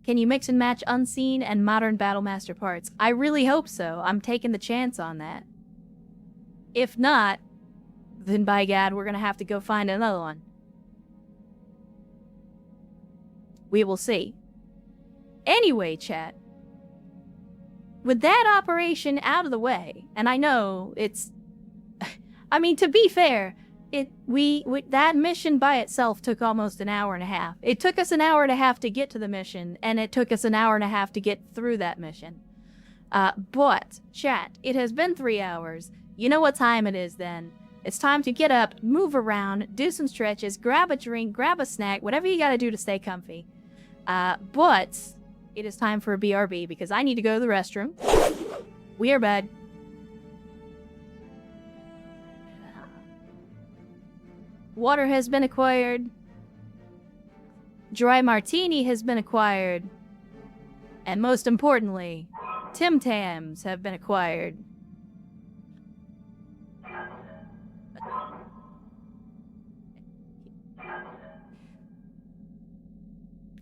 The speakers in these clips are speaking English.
Can you mix and match Unseen and Modern Battlemaster parts? I really hope so. I'm taking the chance on that. If not, then by God, we're gonna have to go find another one. We will see. Anyway, chat. With that operation out of the way, and I know it's... I mean, to be fair, that mission by itself took almost an hour and a half. It took us an hour and a half to get to the mission, and it took us an hour and a half to get through that mission. But, chat, it has been 3 hours. You know what time it is then. It's time to get up, move around, do some stretches, grab a drink, grab a snack, whatever you gotta do to stay comfy. But it is time for a BRB because I need to go to the restroom. We are bad. Water has been acquired. Dry martini has been acquired. And most importantly, Tim Tams have been acquired.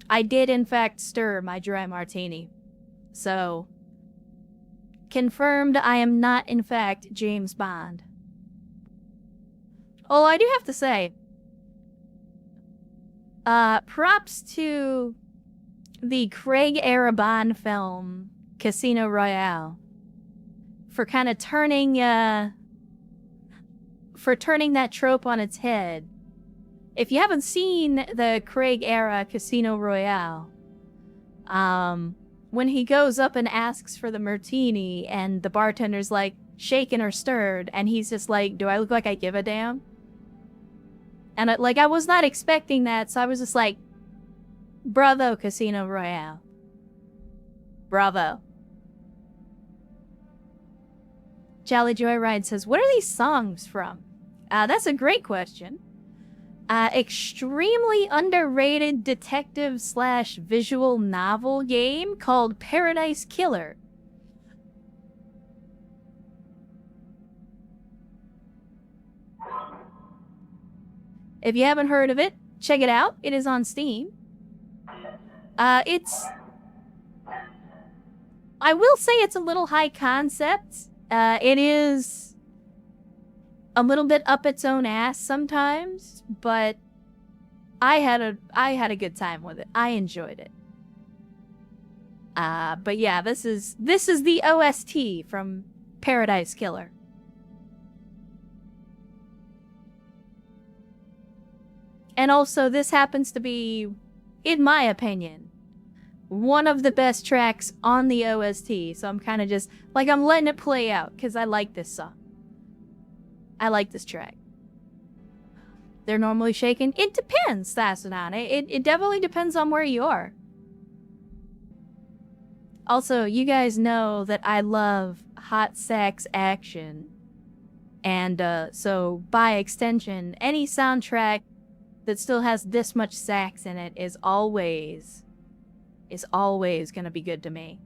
I did in fact stir my dry martini. So, confirmed I am not in fact James Bond. Oh, I do have to say, props to the Craig-era Bond film, Casino Royale, for kind of turning that trope on its head. If you haven't seen the Craig-era Casino Royale, when he goes up and asks for the martini and the bartender's like, shaken or stirred, and he's just like, do I look like I give a damn? And I was not expecting that, so I was just like, bravo, Casino Royale. Bravo. Jolly Joyride says, what are these songs from? That's a great question. Extremely underrated detective/visual novel game called Paradise Killer. If you haven't heard of it, check it out. It is on Steam. I will say it's a little high concept. It is a little bit up its own ass sometimes, but I had a good time with it. I enjoyed it. But yeah, this is the OST from Paradise Killer. And also, this happens to be, in my opinion, one of the best tracks on the OST. So I'm kind of just, I'm letting it play out, because I like this song. I like this track. They're normally shaken. It depends, Sassanane. It definitely depends on where you are. Also, you guys know that I love hot sax action. And so, by extension, any soundtrack that still has this much sax in it is always gonna be good to me.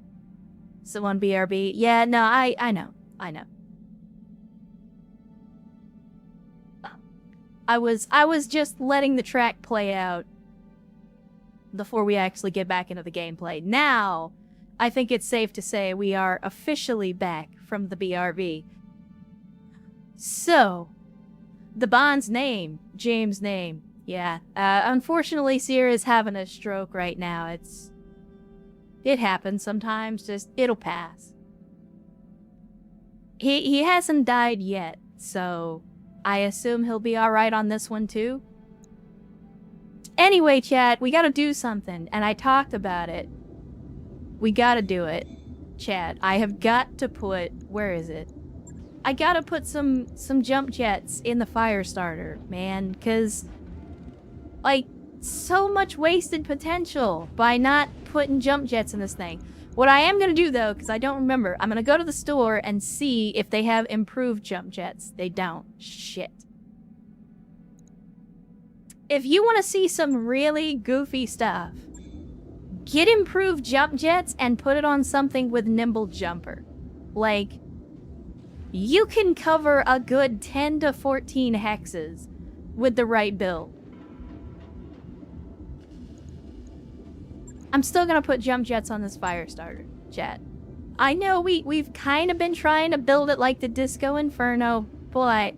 So on BRB, yeah, no, I know. I was just letting the track play out before we actually get back into the gameplay. Now, I think it's safe to say we are officially back from the BRB. So, the Bond's name, James' name. Yeah, unfortunately, Sierra's having a stroke right now. It happens sometimes, just, it'll pass. He hasn't died yet, so I assume he'll be alright on this one too. Anyway, chat, we gotta do something, and I talked about it. We gotta do it. Chat, I have got to put, where is it? I gotta put some jump jets in the fire starter, man, because so much wasted potential by not putting jump jets in this thing. What I am going to do, though, because I don't remember, I'm going to go to the store and see if they have improved jump jets. They don't. Shit. If you want to see some really goofy stuff, get improved jump jets and put it on something with nimble jumper. You can cover a good 10 to 14 hexes with the right build. I'm still gonna put jump jets on this fire starter, chat. I know we've kind of been trying to build it like the Disco Inferno, but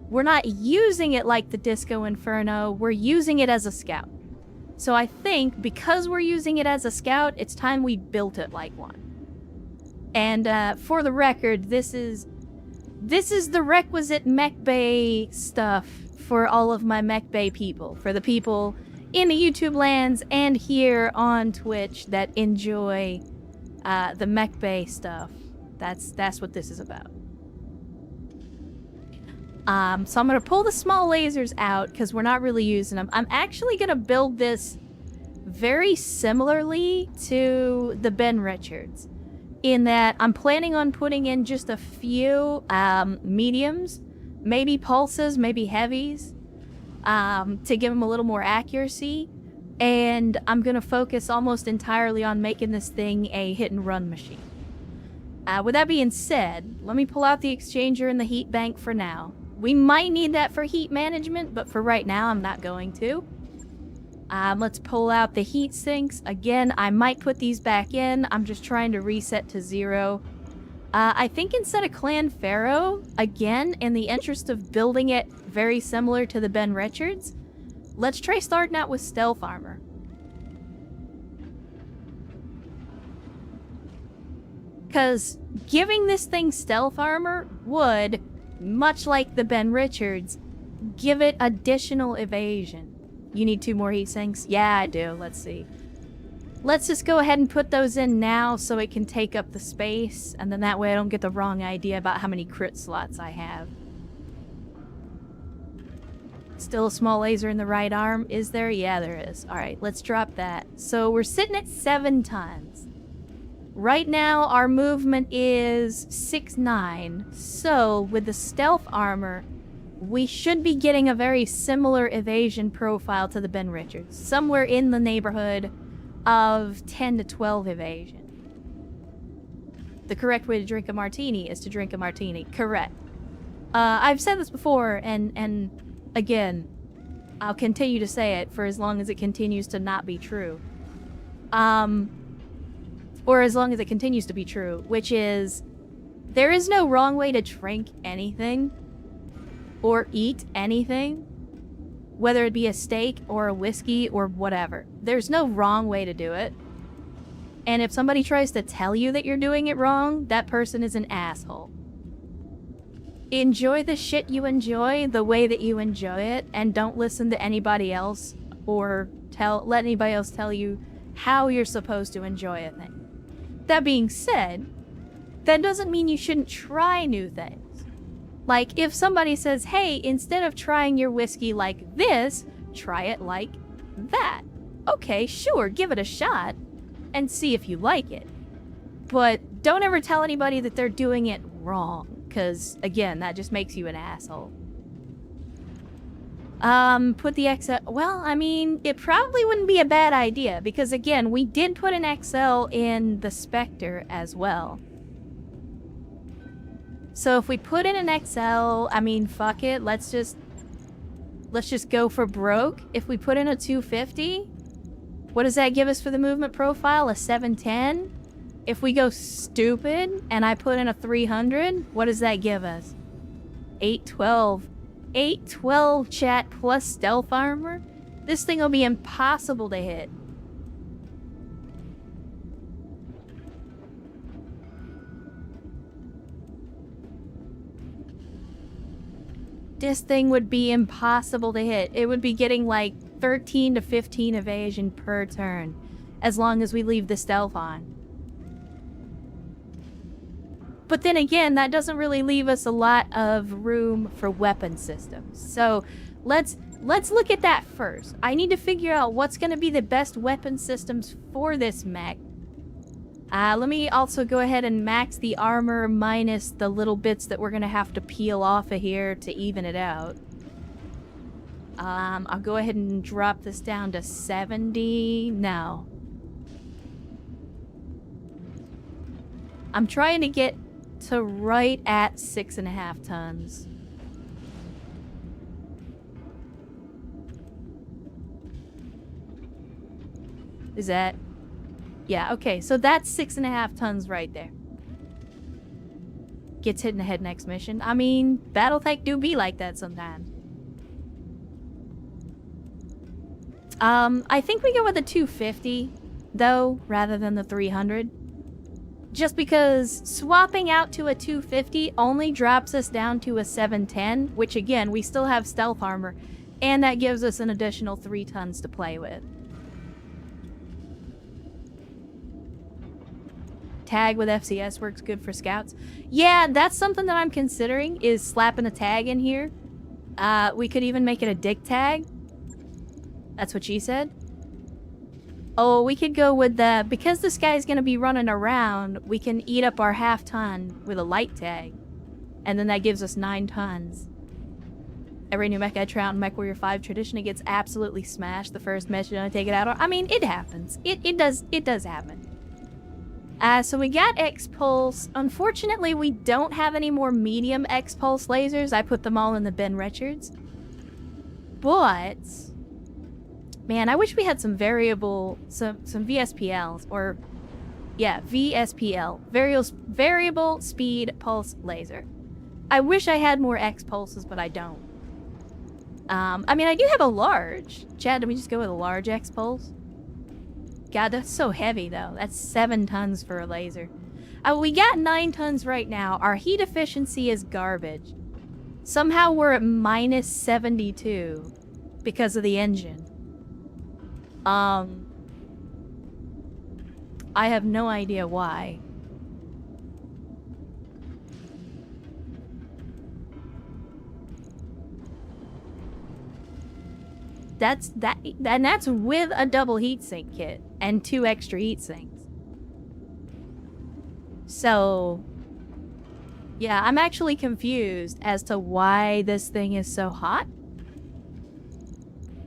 we're not using it like the Disco Inferno, we're using it as a scout. So I think because we're using it as a scout, it's time we built it like one. And for the record, this is the requisite mech bay stuff for all of my mech bay people, for the people in the YouTube lands and here on Twitch that enjoy the mech bay stuff. That's what this is about. So I'm gonna pull the small lasers out because we're not really using them. I'm actually gonna build this very similarly to the Ben Richards, in that I'm planning on putting in just a few mediums, maybe pulses, maybe heavies, to give them a little more accuracy. And I'm gonna focus almost entirely on making this thing a hit and run machine. With that being said, let me pull out the exchanger and the heat bank for now. We might need that for heat management, but for right now, I'm not going to. Let's pull out the heat sinks. Again, I might put these back in. I'm just trying to reset to 0. I think instead of Clan Pharaoh, again, in the interest of building it very similar to the Ben Richards, let's try starting out with stealth armor. Because giving this thing stealth armor would, much like the Ben Richards, give it additional evasion. You need 2 more heat sinks? Yeah, I do. Let's see. Let's just go ahead and put those in now so it can take up the space, and then that way I don't get the wrong idea about how many crit slots I have. Still a small laser in the right arm. Is there? Yeah, there is. Alright, let's drop that. So we're sitting at 7 tons. Right now, our movement is 6'9". So, with the stealth armor, we should be getting a very similar evasion profile to the Ben Richards. Somewhere in the neighborhood of 10 to 12 evasion. The correct way to drink a martini is to drink a martini. Correct. I've said this before, and again, I'll continue to say it for as long as it continues to not be true. Or as long as it continues to be true, which is, there is no wrong way to drink anything or eat anything, whether it be a steak or a whiskey or whatever. There's no wrong way to do it. And if somebody tries to tell you that you're doing it wrong, that person is an asshole. Enjoy the shit you enjoy the way that you enjoy it, and don't listen to anybody else or let anybody else tell you how you're supposed to enjoy a thing. That being said, that doesn't mean you shouldn't try new things. Like, if somebody says, hey, instead of trying your whiskey like this, try it like that. Okay, sure, give it a shot and see if you like it. But don't ever tell anybody that they're doing it wrong, because, again, that just makes you an asshole. Put the XL... Well, I mean, it probably wouldn't be a bad idea, because, again, we did put an XL in the Spectre as well. So if we put in an XL, I mean, fuck it, let's just go for broke. If we put in a 250, what does that give us for the movement profile? A 710? If we go stupid and I put in a 300, what does that give us? 812. 812, chat, plus stealth armor? This thing will be impossible to hit. This thing would be impossible to hit. It would be getting like 13 to 15 evasion per turn, as long as we leave the stealth on. But then again, that doesn't really leave us a lot of room for weapon systems. So let's look at that first. I need to figure out what's going to be the best weapon systems for this mech. Let me also go ahead and max the armor minus the little bits that we're going to have to peel off of here to even it out. I'll go ahead and drop this down to 70 now. I'm trying to get to right at 6.5 tons. Is that... Yeah, okay, so that's 6.5 tons right there. Gets hit in the head next mission. I mean, Battletech do be like that sometimes. I think we go with the 250, though, rather than the 300. Just because swapping out to a 250 only drops us down to a 710, which again, we still have stealth armor, and that gives us an additional 3 tons to play with. Tag with FCS works good for scouts. Yeah, that's something that I'm considering, is slapping a tag in here. We could even make it a dick tag. That's what she said. Oh, we could go with the... Because this guy's gonna be running around, we can eat up our half ton with a light tag. And then that gives us 9 tons. Every new mech I try out in MechWarrior 5 traditionally gets absolutely smashed the first mission I take it out on. I mean, it happens. It does happen. So we got X-Pulse. Unfortunately, we don't have any more medium X-Pulse lasers. I put them all in the Ben Richards. But... Man, I wish we had some variable, some VSPLs, or, yeah, VSPL, variable speed pulse laser. I wish I had more X pulses, but I don't. I mean, I do have a large. Chad, did we just go with a large X pulse? God, that's so heavy, though. That's 7 tons for a laser. We got 9 tons right now. Our heat efficiency is garbage. Somehow we're at minus 72 because of the engine. I have no idea why. And that's with a double heatsink kit and 2 extra heatsinks. So, yeah, I'm actually confused as to why this thing is so hot.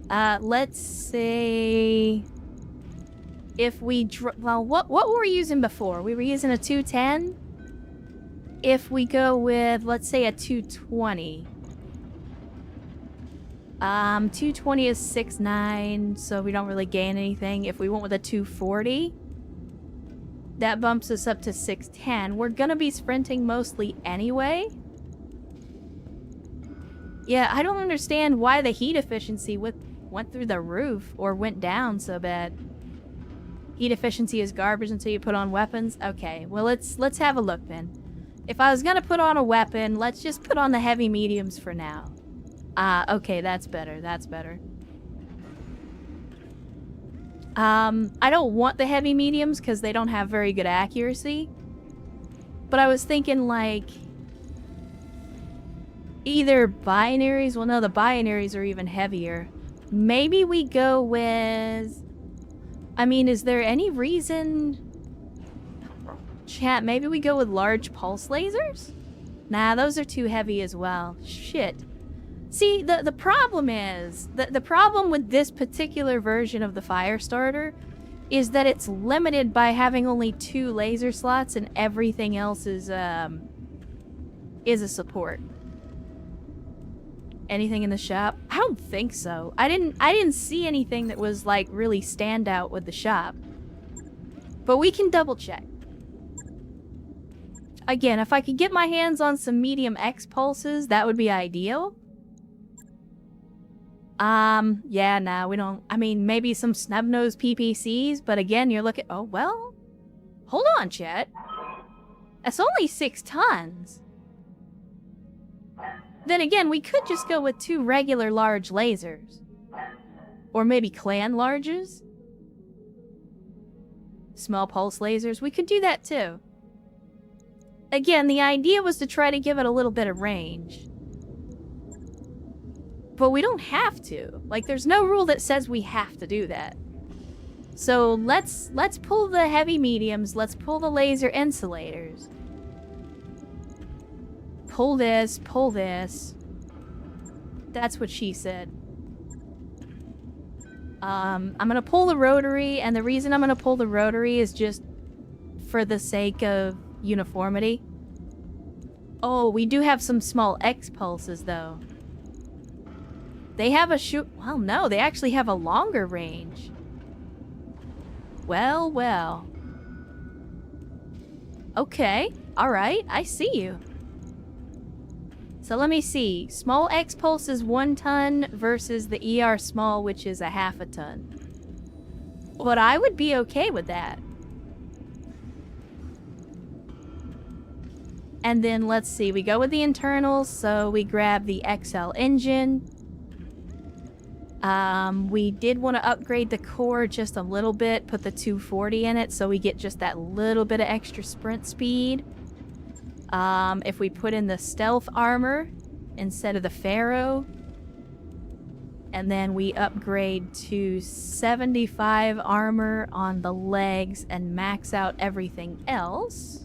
Let's say if we well, what were we using before? We were using a 210. If we go with, let's say, a 220. 220 is 6.9, so we don't really gain anything. If we went with a 240, that bumps us up to 610. We're gonna be sprinting mostly anyway. Yeah, I don't understand why the heat efficiency went through the roof or went down so bad. Heat efficiency is garbage until you put on weapons. Okay, well let's have a look then. If I was gonna put on a weapon, let's just put on the heavy mediums for now. Okay, that's better. That's better. I don't want the heavy mediums because they don't have very good accuracy. But I was thinking like either binaries. Well, no, the binaries are even heavier. Maybe we go with... I mean, is there any reason... Chat, maybe we go with large pulse lasers? Nah, those are too heavy as well. Shit. See, the problem is... The problem with this particular version of the Firestarter is that it's limited by having only 2 laser slots and everything else is a support. Anything in the shop? I don't think so. I didn't see anything that was like really stand out with the shop. But we can double check. Again, if I could get my hands on some medium X pulses, that would be ideal. Yeah, nah, we don't. I mean, maybe some snub-nosed PPCs, but again, you're looking. Oh, well. Hold on, chat. That's only 6 tons. Then again, we could just go with 2 regular large lasers. Or maybe clan larges. Small pulse lasers. We could do that too. Again, the idea was to try to give it a little bit of range. But we don't have to. Like, there's no rule that says we have to do that. So let's pull the heavy mediums. Let's pull the laser insulators. Pull this, pull this. That's what she said. I'm gonna pull the rotary, and the reason I'm gonna pull the rotary is just for the sake of uniformity. Oh, we do have some small X pulses, though. They have a shoot... Well, no, they actually have a longer range. Well, well. Okay, alright, I see you. So let me see. Small X pulse is 1 ton versus the ER small, which is a half a ton. But I would be okay with that. And then let's see, we go with the internals, so we grab the XL engine. We did want to upgrade the core just a little bit, put the 240 in it, so we get just that little bit of extra sprint speed. If we put in the stealth armor instead of the Pharaoh, and then we upgrade to 75 armor on the legs and max out everything else.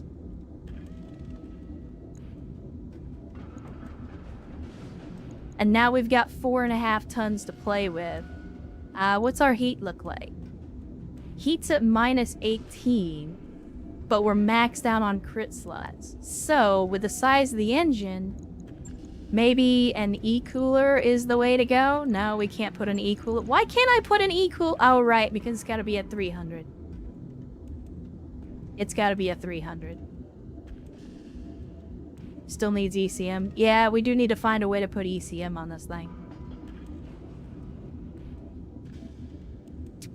And now we've got 4.5 tons to play with. What's our heat look like? Heat's at -18, but we're maxed out on crit slots. So, with the size of the engine, maybe an E-cooler is the way to go? No, we can't put an E-cooler. Why can't I put an E-cooler? Oh, right, because it's gotta be at 300. It's gotta be at 300. Still needs ECM. Yeah, we do need to find a way to put ECM on this thing.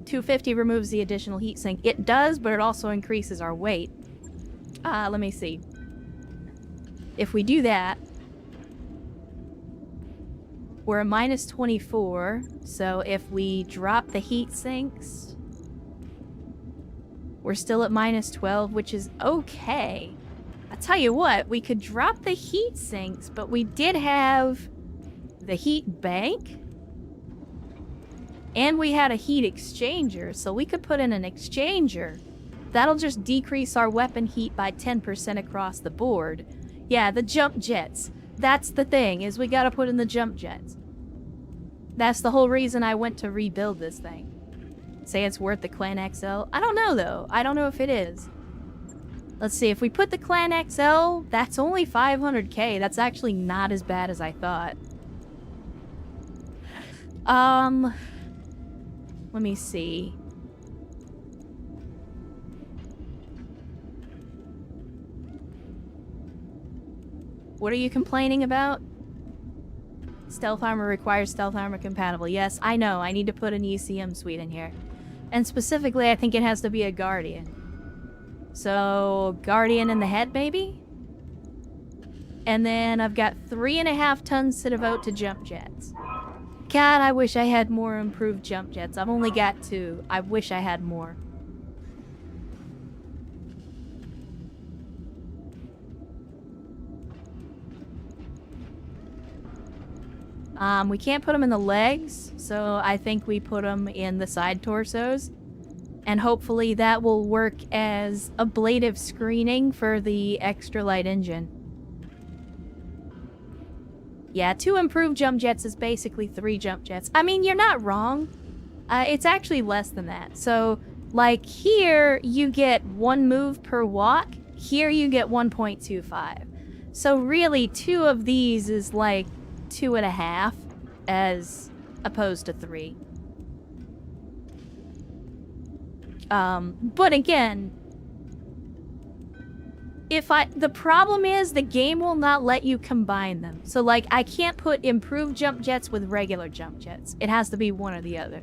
250 removes the additional heat sink. It does, but it also increases our weight. Let me see. If we do that, we're at -24, so if we drop the heat sinks, we're still at -12, which is okay. I tell you what, we could drop the heat sinks, but we did have the heat bank, and we had a heat exchanger, so we could put in an exchanger. That'll just decrease our weapon heat by 10% across the board. Yeah, the jump jets. That's the thing, is we gotta put in the jump jets. That's the whole reason I went to rebuild this thing. Say it's worth the Clan XL? I don't know, though. I don't know if it is. Let's see, if we put the Clan XL, that's only 500k. That's actually not as bad as I thought. Let me see. What are you complaining about? Stealth armor requires stealth armor compatible. Yes, I know. I need to put an ECM suite in here. And specifically, I think it has to be a Guardian. So, Guardian in the head, maybe? And then I've got 3.5 tons to devote to jump jets. God, I wish I had more improved jump jets. I've only got 2. I wish I had more. We can't put them in the legs, so I think we put them in the side torsos. And hopefully that will work as ablative screening for the extra light engine. Yeah, 2 improved jump jets is basically 3 jump jets. I mean, you're not wrong. It's actually less than that. So, like, here you get 1 move per walk. Here you get 1.25. So really, 2 of these is like 2.5 as opposed to 3. But again, the problem is the game will not let you combine them. So like, I can't put improved jump jets with regular jump jets. It has to be one or the other.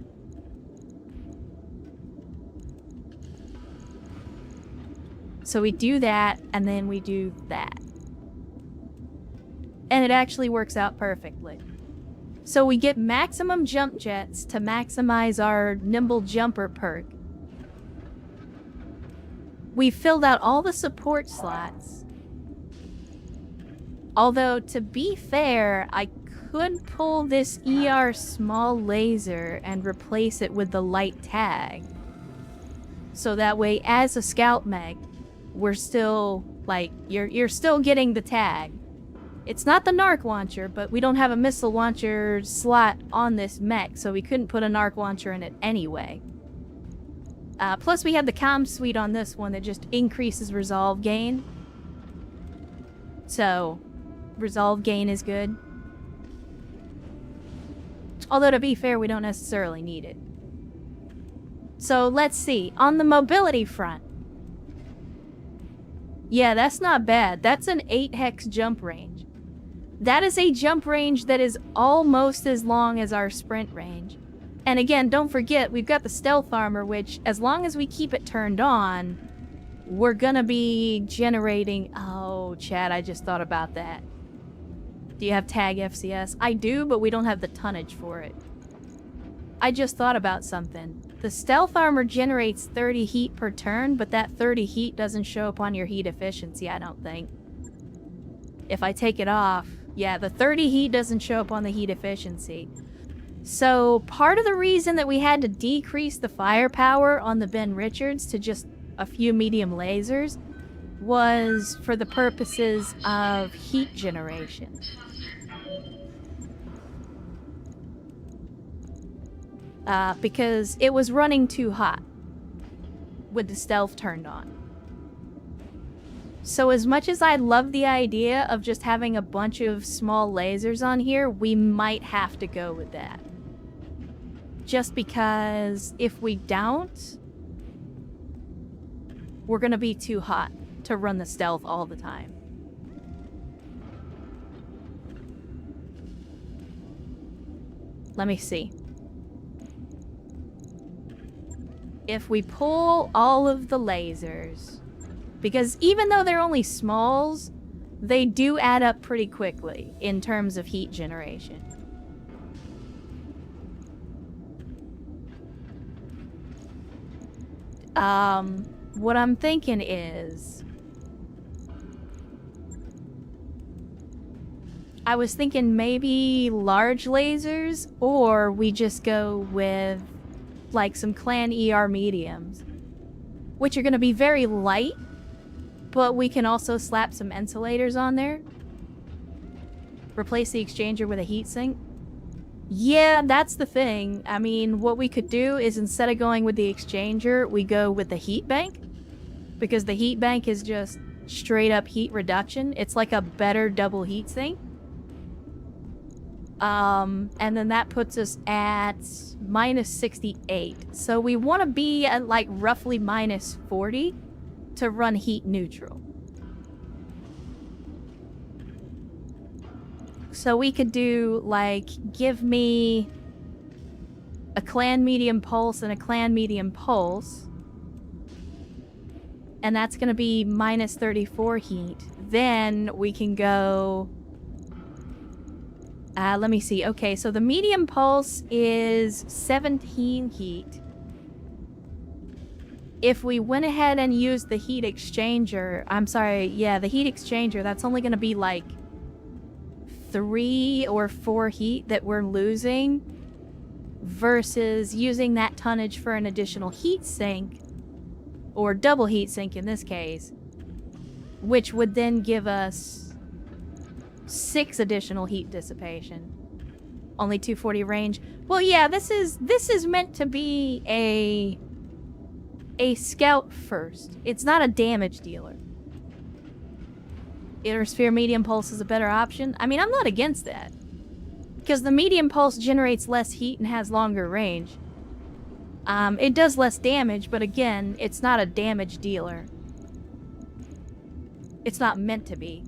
So we do that, and then we do that. And it actually works out perfectly. So we get maximum jump jets to maximize our nimble jumper perk. We filled out all the support slots. Although, to be fair, I could pull this ER small laser and replace it with the light tag. So that way, as a scout mech, we're still, like, you're still getting the tag. It's not the narc launcher, but we don't have a missile launcher slot on this mech, so we couldn't put a narc launcher in it anyway. Plus we have the comm suite on this one that just increases resolve gain. So, resolve gain is good. Although, to be fair, we don't necessarily need it. So let's see. On the mobility front. Yeah, that's not bad. That's an 8 hex jump range. That is a jump range that is almost as long as our sprint range. And again, don't forget, we've got the stealth armor, which, as long as we keep it turned on, we're gonna be generating... Oh, Chad, I just thought about that. Do you have tag FCS? I do, but we don't have the tonnage for it. I just thought about something. The stealth armor generates 30 heat per turn, but that 30 heat doesn't show up on your heat efficiency, I don't think. If I take it off, yeah, the 30 heat doesn't show up on the heat efficiency. So part of the reason that we had to decrease the firepower on the Ben Richards to just a few medium lasers was for the purposes of heat generation. Because it was running too hot with the stealth turned on. So as much as I love the idea of just having a bunch of small lasers on here, we might have to go with that. Just because if we don't, we're gonna be too hot to run the stealth all the time. Let me see. If we pull all of the lasers, because even though they're only smalls, they do add up pretty quickly in terms of heat generation. What I'm thinking is... I was thinking maybe large lasers, or we just go with like some clan ER mediums, which are going to be very light, but we can also slap some insulators on there. Replace the exchanger with a heatsink. Yeah, that's the thing. I mean, what we could do is instead of going with the exchanger, we go with the heat bank, because the heat bank is just straight up heat reduction. It's like a better double heatsink. And then that puts us at minus 68. So we want to be at like roughly minus 40 to run heat neutral. So we could do like, give me a clan medium pulse and a clan medium pulse. And that's going to be minus 34 heat. Then we can go... let me see. Okay, so the medium pulse is 17 heat. If we went ahead and used the heat exchanger... I'm sorry, yeah, the heat exchanger, that's only going to be like 3 or 4 heat that we're losing, versus using that tonnage for an additional heat sink, or double heat sink in this case, which would then give us 6 additional heat dissipation. Only 240 range. Well, yeah, this is meant to be a scout first. It's not a damage dealer. Inner sphere medium pulse is a better option. I mean, I'm not against that, because the medium pulse generates less heat and has longer range. It does less damage, but again, it's not a damage dealer. It's not meant to be.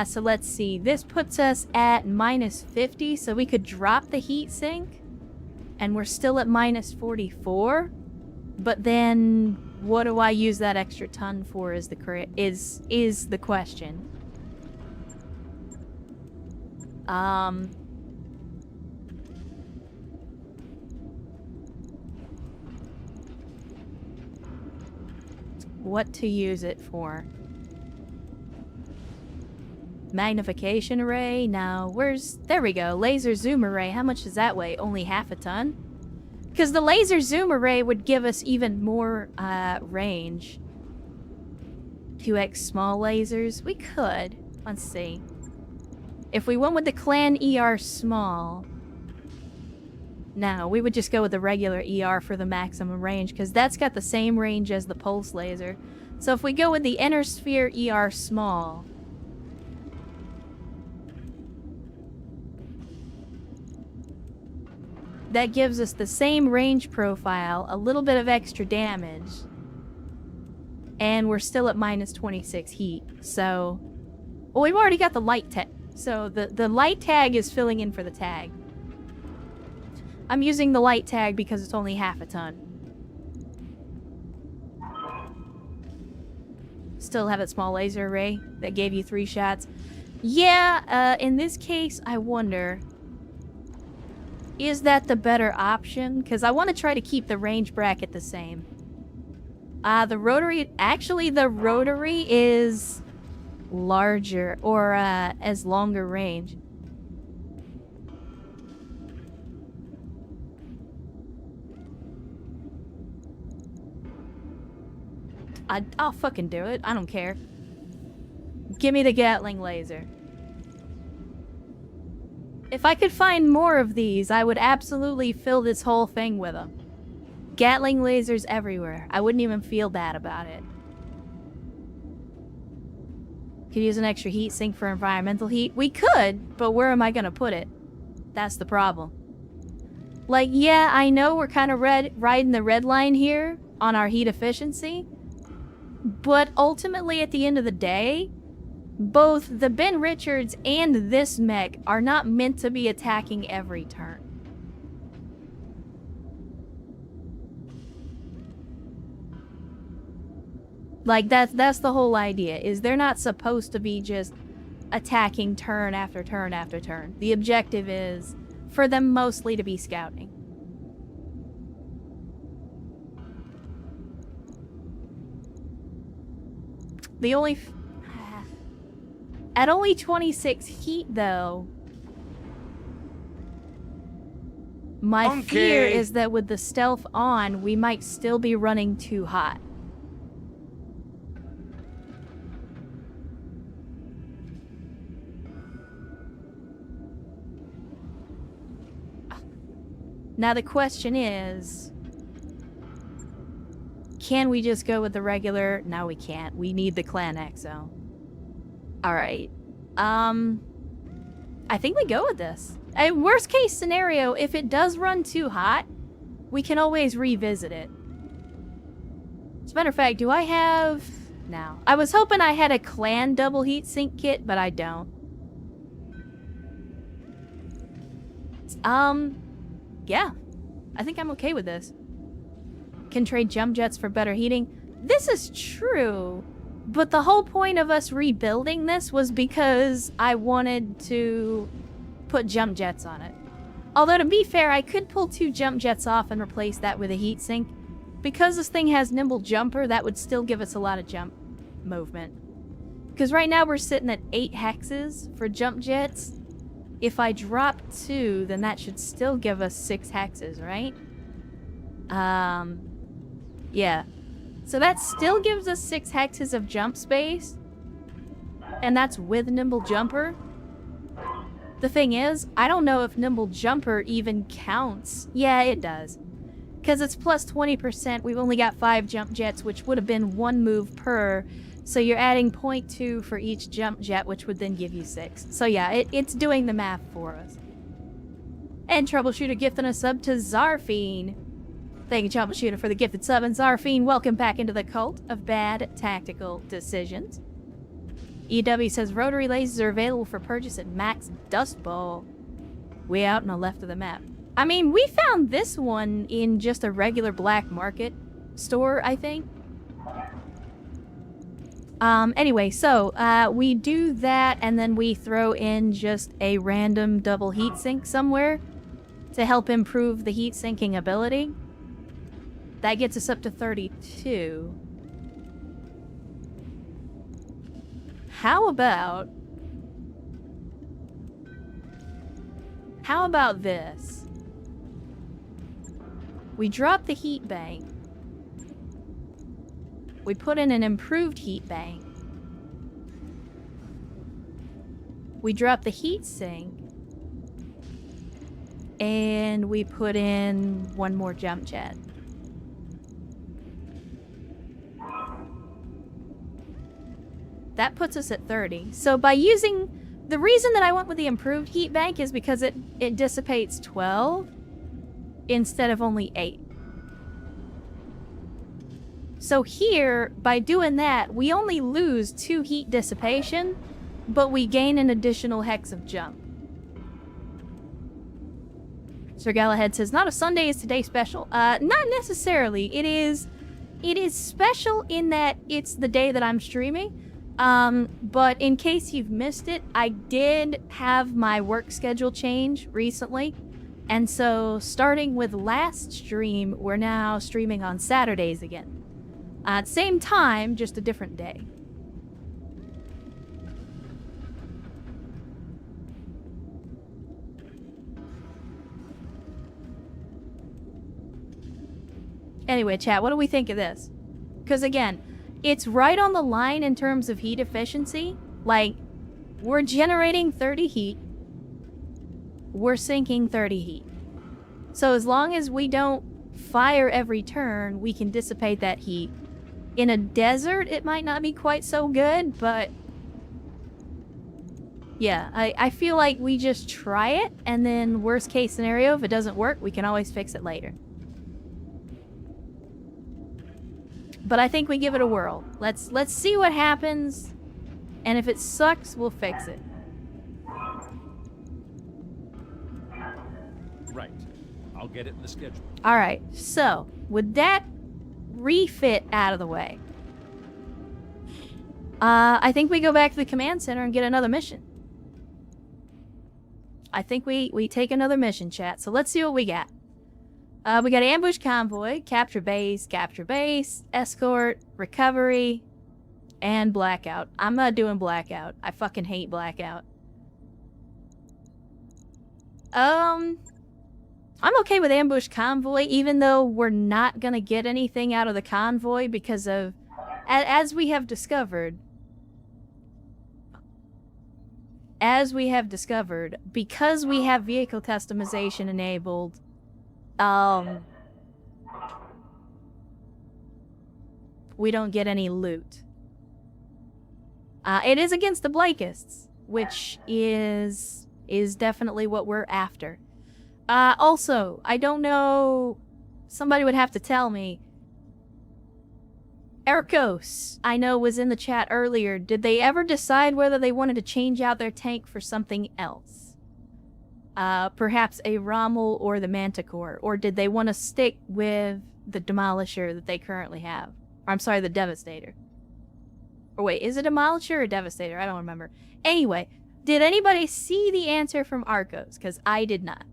So let's see. This puts us at minus 50, so we could drop the heat sink, and we're still at minus 44. But then, what do I use that extra ton for? Is the question. What to use it for? Magnification array? No, there we go. Laser zoom array. How much does that weigh? Only half a ton? Because the laser zoom array would give us even more range. 2x small lasers? We could. Let's see. If we went with the clan ER small... No, we would just go with the regular ER for the maximum range, because that's got the same range as the pulse laser. So if we go with the inner sphere ER small... that gives us the same range profile, a little bit of extra damage, and we're still at minus 26 heat. So, well, we've already got the light tag. So the light tag is filling in for the tag. I'm using the light tag because it's only half a ton. Still have that small laser array that gave you 3 shots. Yeah, in this case, I wonder, is that the better option? Because I want to try to keep the range bracket the same. The rotary, actually the rotary is larger, or as longer range. I'll fucking do it. I don't care. Give me the Gatling laser. If I could find more of these, I would absolutely fill this whole thing with them. Gatling lasers everywhere. I wouldn't even feel bad about it. Could use an extra heat sink for environmental heat. We could, but where am I gonna put it? That's the problem. Like, yeah, I know we're kind of riding the red line here on our heat efficiency, but ultimately at the end of the day, both the Ben Richards and this mech are not meant to be attacking every turn. Like, that's the whole idea, is they're not supposed to be just attacking turn after turn after turn. The objective is for them mostly to be scouting. The only... At only 26 heat, though, my fear is that with the stealth on, we might still be running too hot. Now the question is, can we just go with the regular? No, we can't. We need the Clan XO. Alright. I think we go with this. A worst case scenario, if it does run too hot, we can always revisit it. As a matter of fact, do I have... No. I was hoping I had a Clan double heat sink kit, but I don't. Yeah. I think I'm okay with this. Can trade jump jets for better heating. This is true, but the whole point of us rebuilding this was because I wanted to put jump jets on it. Although, to be fair, I could pull 2 jump jets off and replace that with a heat sink. Because this thing has nimble jumper, that would still give us a lot of jump movement. Because right now we're sitting at 8 hexes for jump jets. If I drop 2, then that should still give us 6 hexes, right? Yeah. So that still gives us 6 hexes of jump space. And that's with Nimble Jumper. The thing is, I don't know if Nimble Jumper even counts. Yeah, it does. Because it's plus 20%. We've only got 5 jump jets, which would have been 1 move per. So you're adding 0.2 for each jump jet, which would then give you 6. So yeah, it's doing the math for us. And Troubleshooter gifting a sub to Zarfine. Thank you, Troubleshooter, for the gifted sub. And Zarfine, welcome back into the cult of bad tactical decisions. EW says rotary lasers are available for purchase at Max Dust Bowl. Way out on the left of the map. I mean, we found this one in just a regular black market store, I think. Anyway, so, we do that, and then we throw in just a random double heatsink somewhere to help improve the heat sinking ability. That gets us up to 32. How about this? We drop the heat bank. We put in an improved heat bank. We drop the heat sink. And we put in 1 more jump jet. That puts us at 30. So by using... The reason that I went with the improved heat bank is because it dissipates 12. instead of only 8. So here, by doing that, we only lose 2 heat dissipation, but we gain an additional hex of jump. Sir Galahad says, not a Sunday is today special. Not necessarily. It is special in that it's the day that I'm streaming. But in case you've missed it, I did have my work schedule change recently. And so starting with last stream, we're now streaming on Saturdays again. Same time, just a different day. Anyway, chat, what do we think of this? Because again, it's right on the line in terms of heat efficiency. Like, we're generating 30 heat. We're sinking 30 heat. So as long as we don't fire every turn, we can dissipate that heat. In a desert, it might not be quite so good, but... yeah, I feel like we just try it, and then worst case scenario, if it doesn't work, we can always fix it later. But I think we give it a whirl. Let's see what happens, and if it sucks, we'll fix it. Right. I'll get it in the schedule. Alright, so, with that refit out of the way, I think we go back to the command center and get another mission. I think we take another mission, chat. So let's see what we got. We got ambush convoy, capture base, escort, recovery, and blackout. I'm not doing blackout. I fucking hate blackout. I'm okay with ambush convoy, even though we're not gonna get anything out of the convoy because of, as we have discovered, because we have vehicle customization enabled, we don't get any loot. It is against the Blaikists, which is definitely what we're after. Also, I don't know, somebody would have to tell me. Erkos, I know, was in the chat earlier. Did they ever decide whether they wanted to change out their tank for something else? Perhaps a Rommel or the Manticore, or did they want to stick with the Demolisher that they currently have? Or, I'm sorry, the Devastator. Or wait, is it Demolisher or Devastator? I don't remember. Anyway, did anybody see the answer from Arcos? Because I did not.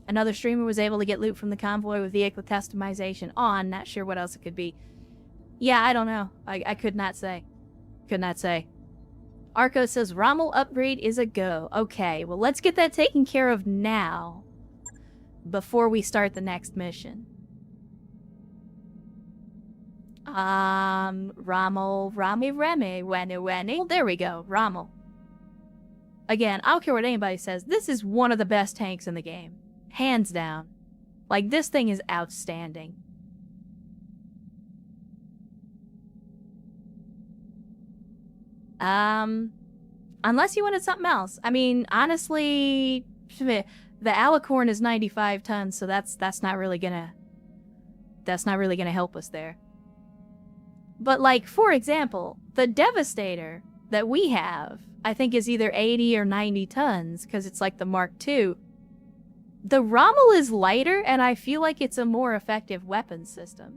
Another streamer was able to get loot from the convoy with vehicle customization on. Not sure what else it could be. Yeah, I don't know. I could not say. Could not say. Arco says Rommel upgrade is a go. Okay, well let's get that taken care of now before we start the next mission. Rommel, Rami, Weni. Well, there we go, Rommel. Again, I don't care what anybody says. This is one of the best tanks in the game. Hands down. Like, this thing is outstanding. Unless you wanted something else. I mean, honestly, the Alicorn is 95 tons, so that's not really gonna help us there. But like, for example, the Devastator that we have, I think is either 80 or 90 tons, because it's like the Mark II. The Rommel is lighter, and I feel like it's a more effective weapon system.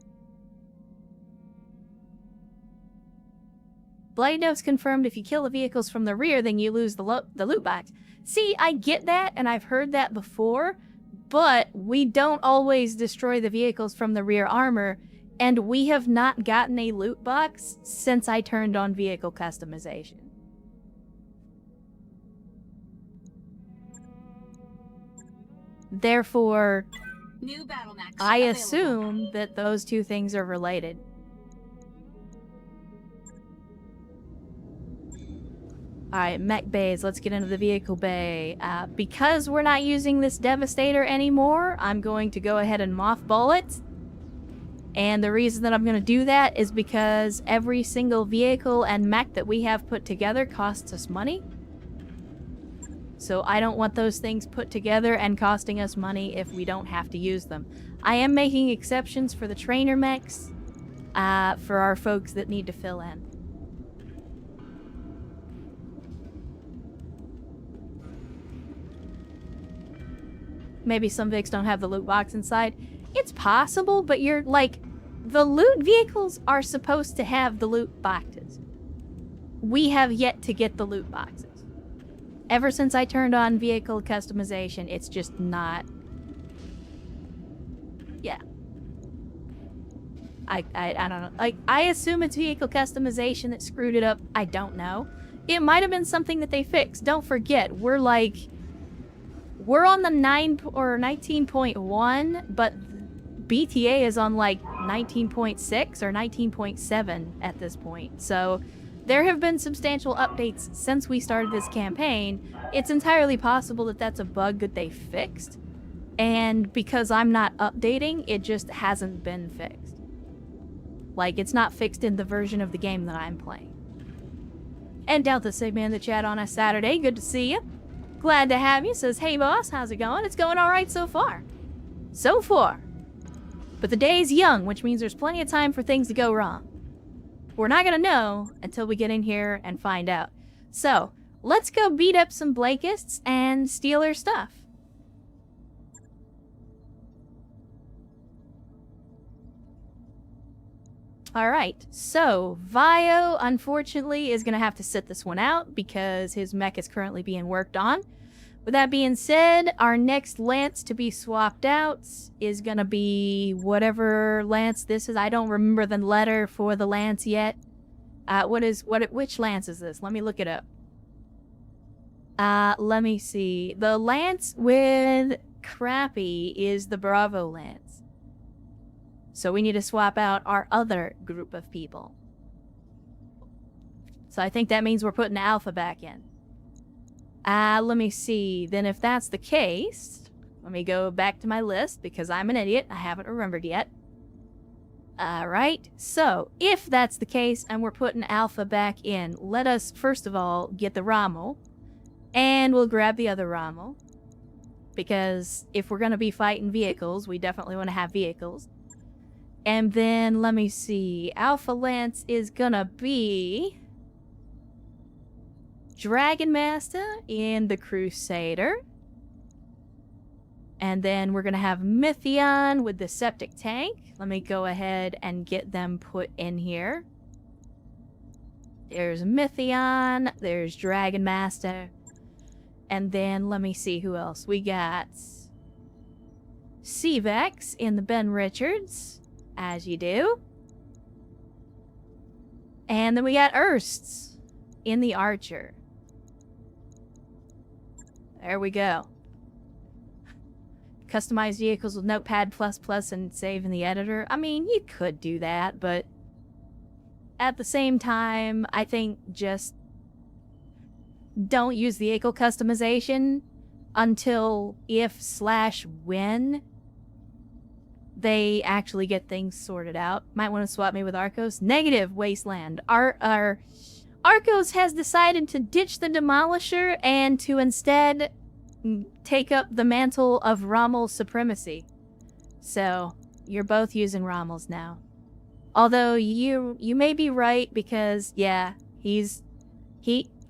Blade Notes confirmed if you kill the vehicles from the rear, then you lose the loot box. See, I get that, and I've heard that before, but we don't always destroy the vehicles from the rear armor, and we have not gotten a loot box since I turned on vehicle customization. Therefore, new battle max I available. assume that those two things are related. Alright, mech bays. Let's get into the vehicle bay. Because we're not using this Devastator anymore, I'm going to go ahead and mothball it. And the reason that I'm going to do that is because every single vehicle and mech that we have put together costs us money. So I don't want those things put together and costing us money if we don't have to use them. I am making exceptions for the trainer mechs, for our folks that need to fill in. Maybe some Vics don't have the loot box inside. It's possible, but you're like, the loot vehicles are supposed to have the loot boxes. We have yet to get the loot boxes. Ever since I turned on vehicle customization, it's just not... Yeah. I don't know. Like, I assume it's vehicle customization that screwed it up. I don't know. It might have been something that they fixed. Don't forget, we're on the 9 or 19.1, but BTA is on like 19.6 or 19.7 at this point. So there have been substantial updates since we started this campaign. It's entirely possible that that's a bug that they fixed. And because I'm not updating, it just hasn't been fixed. Like, it's not fixed in the version of the game that I'm playing. And Delta Sigma in the chat on a Saturday. Good to see you. Glad to have you. Says, hey boss, how's it going? It's going alright so far. So far. But the day's young, which means there's plenty of time for things to go wrong. We're not gonna know until we get in here and find out. So, let's go beat up some Blakeists and steal their stuff. Alright, so Vio, unfortunately, is gonna have to sit this one out because his mech is currently being worked on. With that being said, our next Lance to be swapped out is gonna be whatever Lance this is. I don't remember the letter for the Lance yet. Which Lance is this? Let me look it up. Let me see. The Lance with Crappy is the Bravo Lance. So we need to swap out our other group of people. So I think that means we're putting Alpha back in. Let me see. Then if that's the case, let me go back to my list because I'm an idiot. I haven't remembered yet. Alright, so if that's the case and we're putting Alpha back in, let us first of all get the Rommel. And we'll grab the other Rommel. Because if we're going to be fighting vehicles, we definitely want to have vehicles. And then, let me see, Alpha Lance is gonna be Dragon Master in the Crusader. And then we're gonna have Mythion with the Septic Tank. Let me go ahead and get them put in here. There's Mythion, there's Dragon Master. And then, let me see who else. We got Sevex in the Ben Richards. As you do. And then we got Ersts in the Archer. There we go. Customize vehicles with Notepad++ and save in the editor. I mean, you could do that, but at the same time, I think just don't use vehicle customization until if/when they actually get things sorted out. Might want to swap me with Arcos. Negative, Wasteland. Our Arcos has decided to ditch the Demolisher and to instead take up the mantle of Rommel supremacy. So, you're both using Rommels now. Although you may be right because, yeah,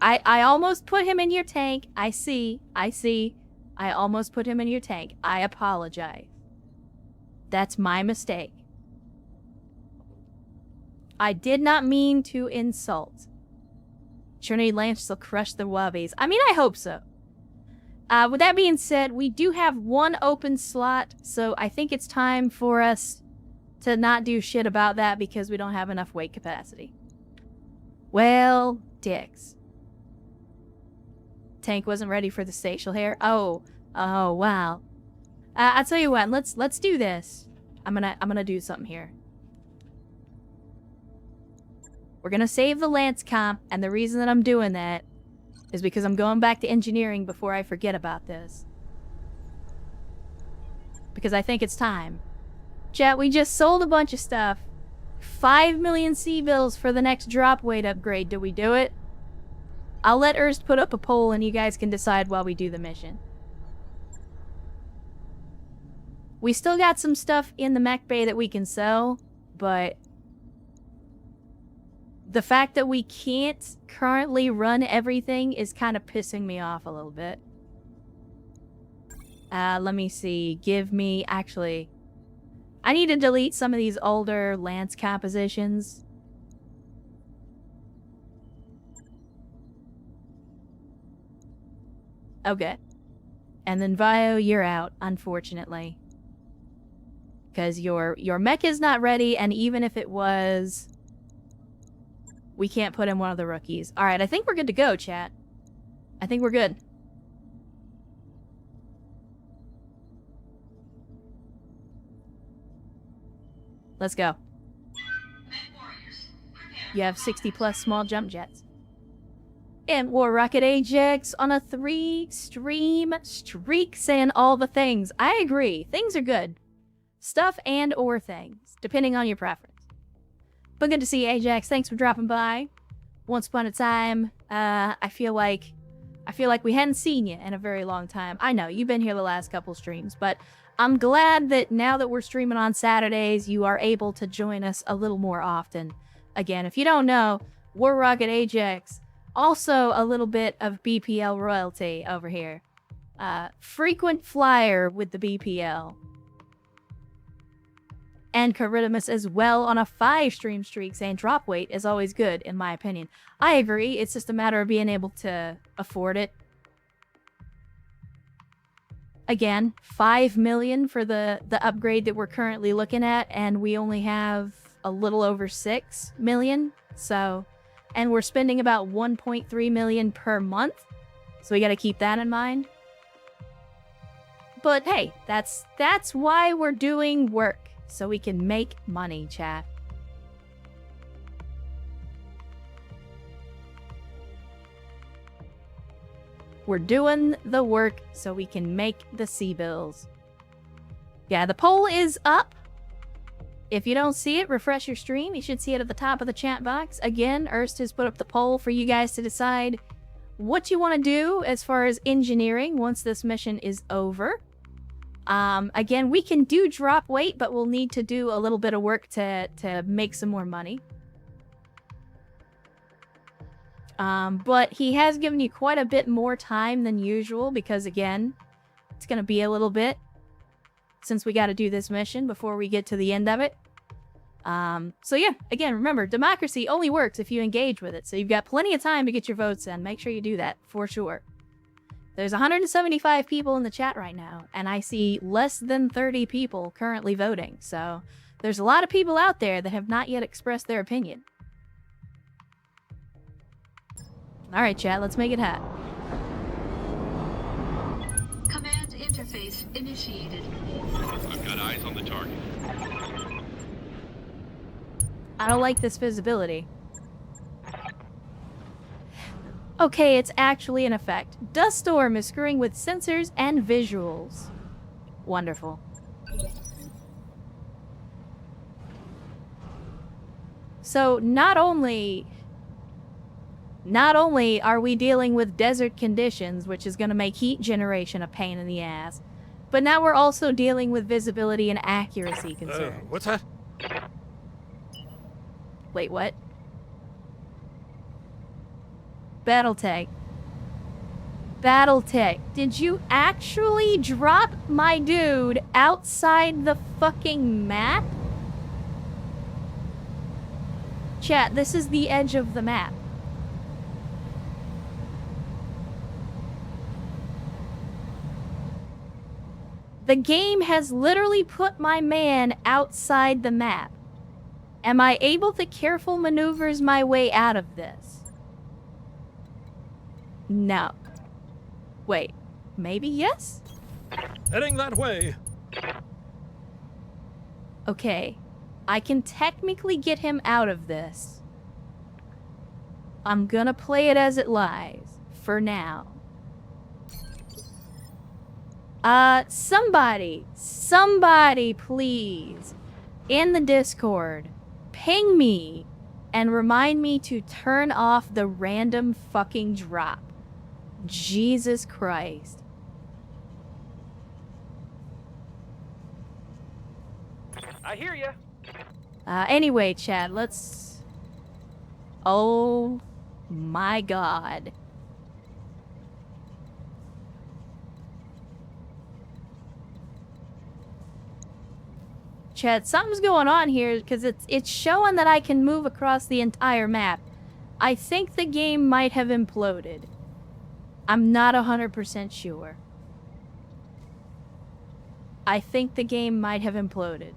I almost put him in your tank. I see. I almost put him in your tank. I apologize. That's my mistake. I did not mean to insult. Trinity Lance will crush the Wubbies. I mean, I hope so. With that being said, we do have one open slot, so I think it's time for us to not do shit about that because we don't have enough weight capacity. Well, dicks. Tank wasn't ready for the facial hair. Oh, wow. I'll tell you what, let's do this. I'm gonna do something here. We're gonna save the Lance comp, and the reason that I'm doing that is because I'm going back to engineering before I forget about this. Because I think it's time. Chat, we just sold a bunch of stuff. 5 million C-bills for the next drop weight upgrade. Do we do it? I'll let Erst put up a poll and you guys can decide while we do the mission. We still got some stuff in the mech bay that we can sell, but the fact that we can't currently run everything is kind of pissing me off a little bit. Let me see. Give me... Actually, I need to delete some of these older Lance compositions. Okay. And then Vio, you're out, unfortunately. Because your mech is not ready, and even if it was, we can't put in one of the rookies. Alright, I think we're good to go, chat. I think we're good. Let's go. You have 60 plus small jump jets. And War Rocket Ajax on a 3-stream streak saying all the things. I agree. Things are good. Stuff and or things, depending on your preference. But good to see you, Ajax. Thanks for dropping by. Once upon a time, I feel like we hadn't seen you in a very long time. I know, you've been here the last couple streams, but I'm glad that now that we're streaming on Saturdays, you are able to join us a little more often. Again, if you don't know, War Rocket Ajax, also a little bit of BPL royalty over here. Frequent flyer with the BPL. And Caridimus as well on a 5-stream streak saying drop weight is always good, in my opinion. I agree, it's just a matter of being able to afford it. Again, 5 million for the upgrade that we're currently looking at, and we only have a little over 6 million, so... And we're spending about 1.3 million per month, so we gotta keep that in mind. But hey, that's why we're doing work. So we can make money, chat. We're doing the work so we can make the C-bills. Yeah, the poll is up. If you don't see it, refresh your stream. You should see it at the top of the chat box. Again, Erst has put up the poll for you guys to decide what you want to do as far as engineering once this mission is over. Again, we can do drop weight, but we'll need to do a little bit of work to make some more money. But he has given you quite a bit more time than usual because, again, it's going to be a little bit since we got to do this mission before we get to the end of it. So yeah, again, remember, democracy only works if you engage with it. So you've got plenty of time to get your votes in. Make sure you do that, for sure. There's 175 people in the chat right now, and I see less than 30 people currently voting. So there's a lot of people out there that have not yet expressed their opinion. Alright, chat, let's make it hot. Command interface initiated. I've got eyes on the target. I don't like this visibility. Okay, it's actually an effect. Dust storm is screwing with sensors and visuals. Wonderful. So not only are we dealing with desert conditions, which is going to make heat generation a pain in the ass, but now we're also dealing with visibility and accuracy concerns. What's that? Wait, what? Battletech. Battletech, did you actually drop my dude outside the fucking map? Chat, this is the edge of the map. The game has literally put my man outside the map. Am I able to careful maneuvers my way out of this? No. Wait, maybe yes? Heading that way. Okay, I can technically get him out of this. I'm gonna play it as it lies, for now. Somebody please, in the Discord, ping me and remind me to turn off the random fucking drop. Jesus Christ. I hear ya. Anyway, Chad, let's... Oh my god. Chad, something's going on here because it's showing that I can move across the entire map. I think the game might have imploded. I'm not 100% sure. I think the game might have imploded.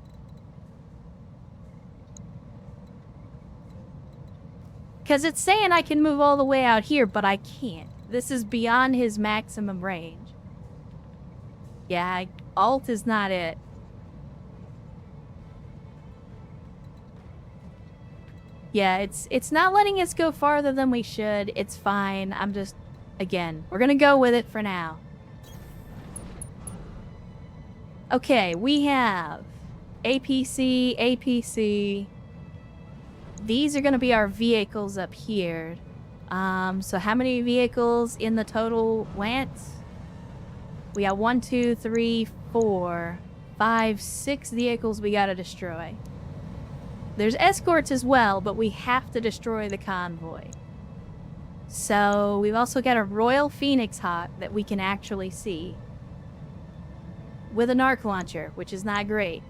Because it's saying I can move all the way out here, but I can't. This is beyond his maximum range. Yeah, Alt is not it. Yeah, it's not letting us go farther than we should. It's fine. I'm just... Again, we're gonna go with it for now. Okay, we have APC, APC. These are gonna be our vehicles up here. So how many vehicles in the total went? We got 1, 2, 3, 4, 5, 6 vehicles we gotta destroy. There's escorts as well, but we have to destroy the convoy. So we've also got a Royal Phoenix Hawk that we can actually see. With an arc launcher, which is not great.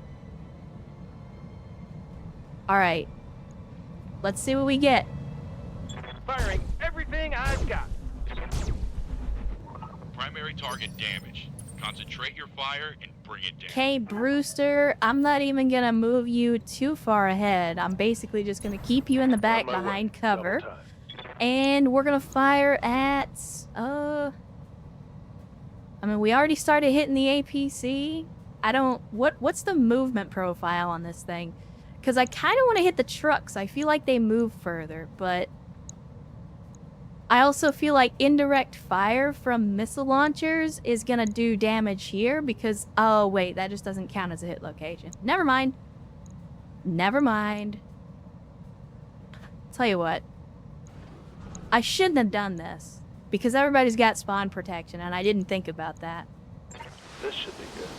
Alright. Let's see what we get. Firing everything I've got. Primary target damaged. Concentrate your fire and bring it down. Okay, Brewster, I'm not even gonna move you too far ahead. I'm basically just gonna keep you in the back behind cover. And we're gonna fire at... I mean, we already started hitting the APC. I don't... What's the movement profile on this thing? Because I kind of want to hit the trucks. I feel like they move further, but... I also feel like indirect fire from missile launchers is gonna do damage here because... Oh, wait, that just doesn't count as a hit location. Never mind. Never mind. Tell you what. I shouldn't have done this because everybody's got spawn protection and I didn't think about that. This should be good.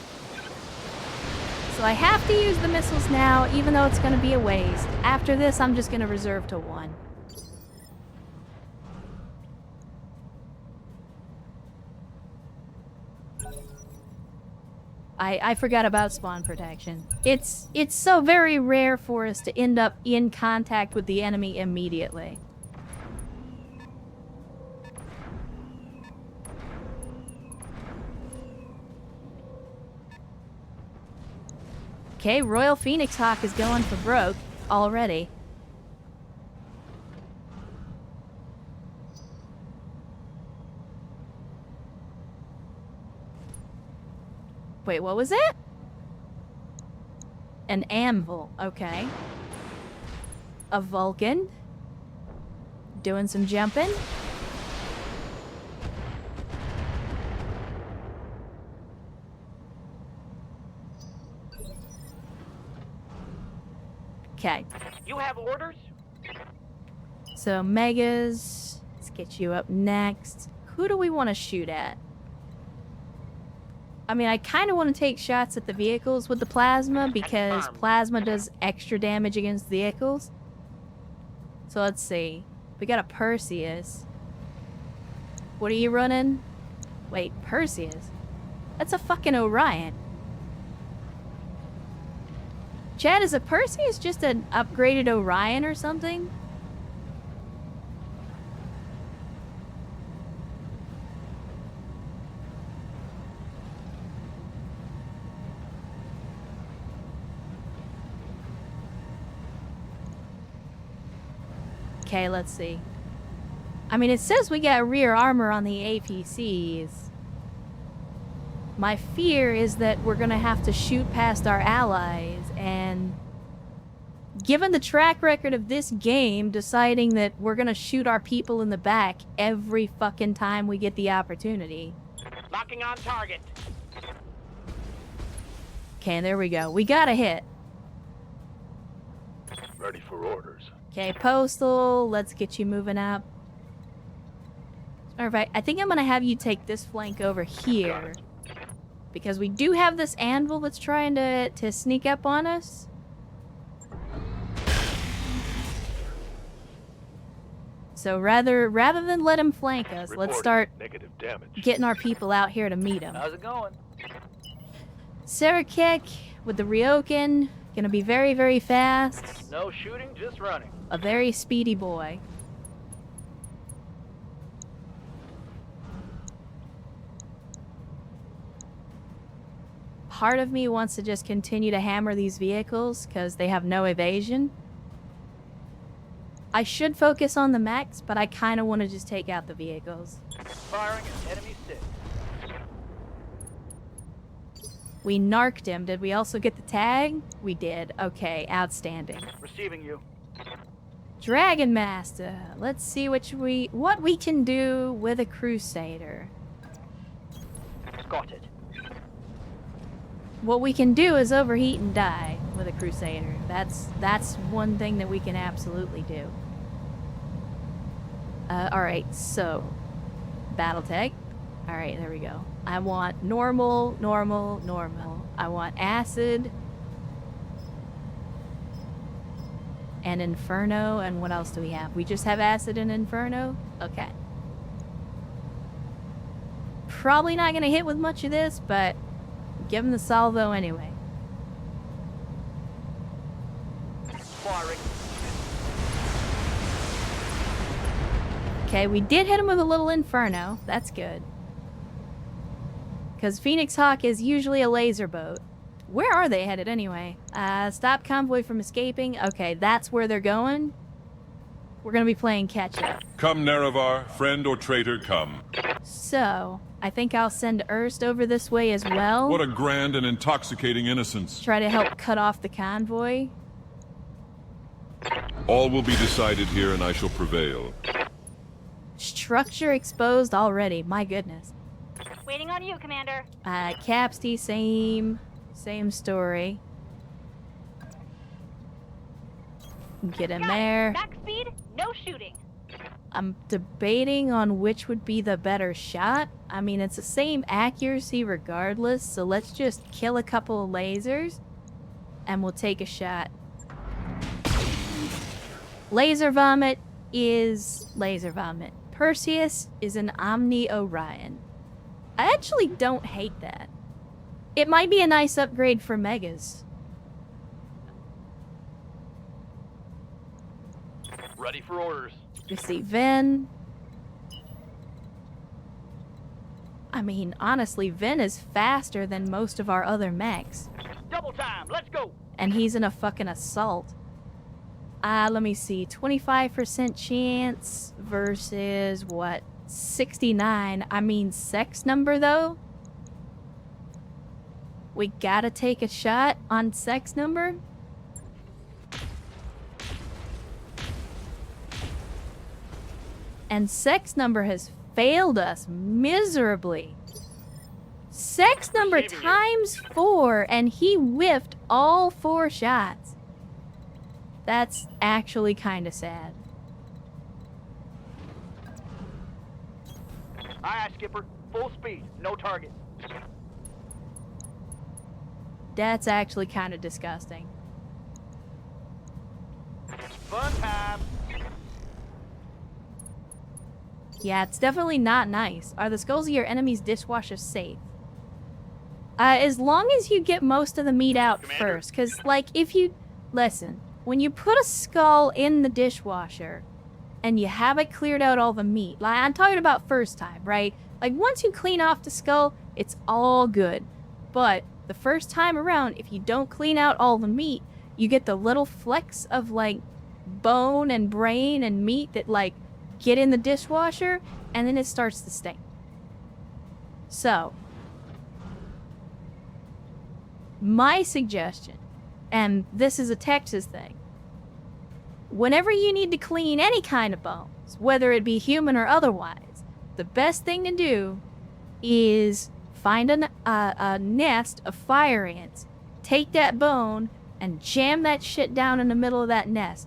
So I have to use the missiles now, even though it's going to be a waste. After this, I'm just going to reserve to 1. I forgot about spawn protection. It's so very rare for us to end up in contact with the enemy immediately. Okay, Royal Phoenix Hawk is going for broke already. Wait, what was it? An anvil, okay. A Vulcan. Doing some jumping. Okay. You have orders? So, Megas. Let's get you up next. Who do we want to shoot at? I mean, I kind of want to take shots at the vehicles with the plasma because plasma does extra damage against vehicles. So, let's see. We got a Perseus. What are you running? Wait, Perseus? That's a fucking Orion. Chad, is a Perseus just an upgraded Orion or something? Okay, let's see. I mean, it says we got rear armor on the APCs. My fear is that we're gonna have to shoot past our allies, and given the track record of this game deciding that we're gonna shoot our people in the back every fucking time we get the opportunity. Locking on target. Okay, there we go. We got a hit. Ready for orders. Okay, Postal, let's get you moving up. Alright, I think I'm gonna have you take this flank over here. Because we do have this anvil that's trying to sneak up on us. So rather than let him flank us, let's start Negative damage. getting our people out here to meet him. How's it going? Sarakek with the Ryokan, gonna be very, very fast. No shooting, just running. A very speedy boy. Part of me wants to just continue to hammer these vehicles because they have no evasion. I should focus on the mechs, but I kind of want to just take out the vehicles. Firing at enemy 6. We narked him. Did we also get the tag? We did. Okay, outstanding. Receiving you. Dragon Master. Let's see what we can do with a Crusader. Got it. What we can do is overheat and die with a Crusader. That's one thing that we can absolutely do. Alright, so Battletech. Alright, there we go. I want normal, normal, normal. I want acid. And Inferno, and what else do we have? We just have acid and Inferno? Okay. Probably not gonna hit with much of this, but give him the salvo anyway. Firing. Okay, we did hit him with a little Inferno. That's good. Because Phoenix Hawk is usually a laser boat. Where are they headed anyway? Stop convoy from escaping. Okay, that's where they're going. We're gonna be playing catch up. Come, Nerevar, friend or traitor, come. So, I think I'll send Erst over this way as well. What a grand and intoxicating innocence. Try to help cut off the convoy. All will be decided here and I shall prevail. Structure exposed already. My goodness. Waiting on you, Commander. Capsty, same story. Get in there. Max speed, no shooting. I'm debating on which would be the better shot. I mean, it's the same accuracy regardless, so let's just kill a couple of lasers and we'll take a shot. Laser Vomit is Laser Vomit. Perseus is an Omni Orion. I actually don't hate that. It might be a nice upgrade for Megas. Ready for orders. You see Ven. I mean, honestly, Ven is faster than most of our other mechs. Double time, let's go. And he's in a fucking assault. Let me see. 25% chance versus what? 69. I mean, sex number though? We gotta take a shot on sex number? And sex number has failed us miserably. Sex number times 4, and he whiffed all 4 shots. That's actually kind of sad. Aye, Skipper. Full speed, no target. That's actually kind of disgusting. Fun time. Yeah, it's definitely not nice. Are the skulls of your enemy's dishwasher safe? As long as you get most of the meat out first. Because, like, if you... Listen, when you put a skull in the dishwasher and you haven't cleared out all the meat, like, I'm talking about first time, right? Like, once you clean off the skull, it's all good. But the first time around, if you don't clean out all the meat, you get the little flecks of, like, bone and brain and meat that, like, get in the dishwasher, and then it starts to stink. So, my suggestion, and this is a Texas thing, whenever you need to clean any kind of bones, whether it be human or otherwise, the best thing to do is find a nest of fire ants, take that bone, and jam that shit down in the middle of that nest.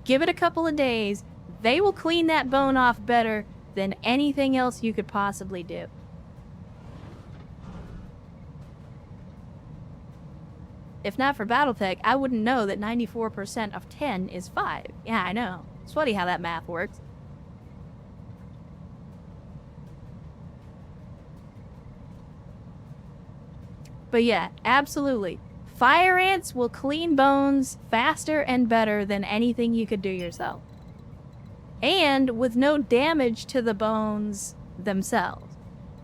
Give it a couple of days. They will clean that bone off better than anything else you could possibly do. If not for Battletech, I wouldn't know that 94% of 10 is 5. Yeah, I know. It's funny how that math works. But yeah, absolutely. Fire ants will clean bones faster and better than anything you could do yourself. And with no damage to the bones themselves.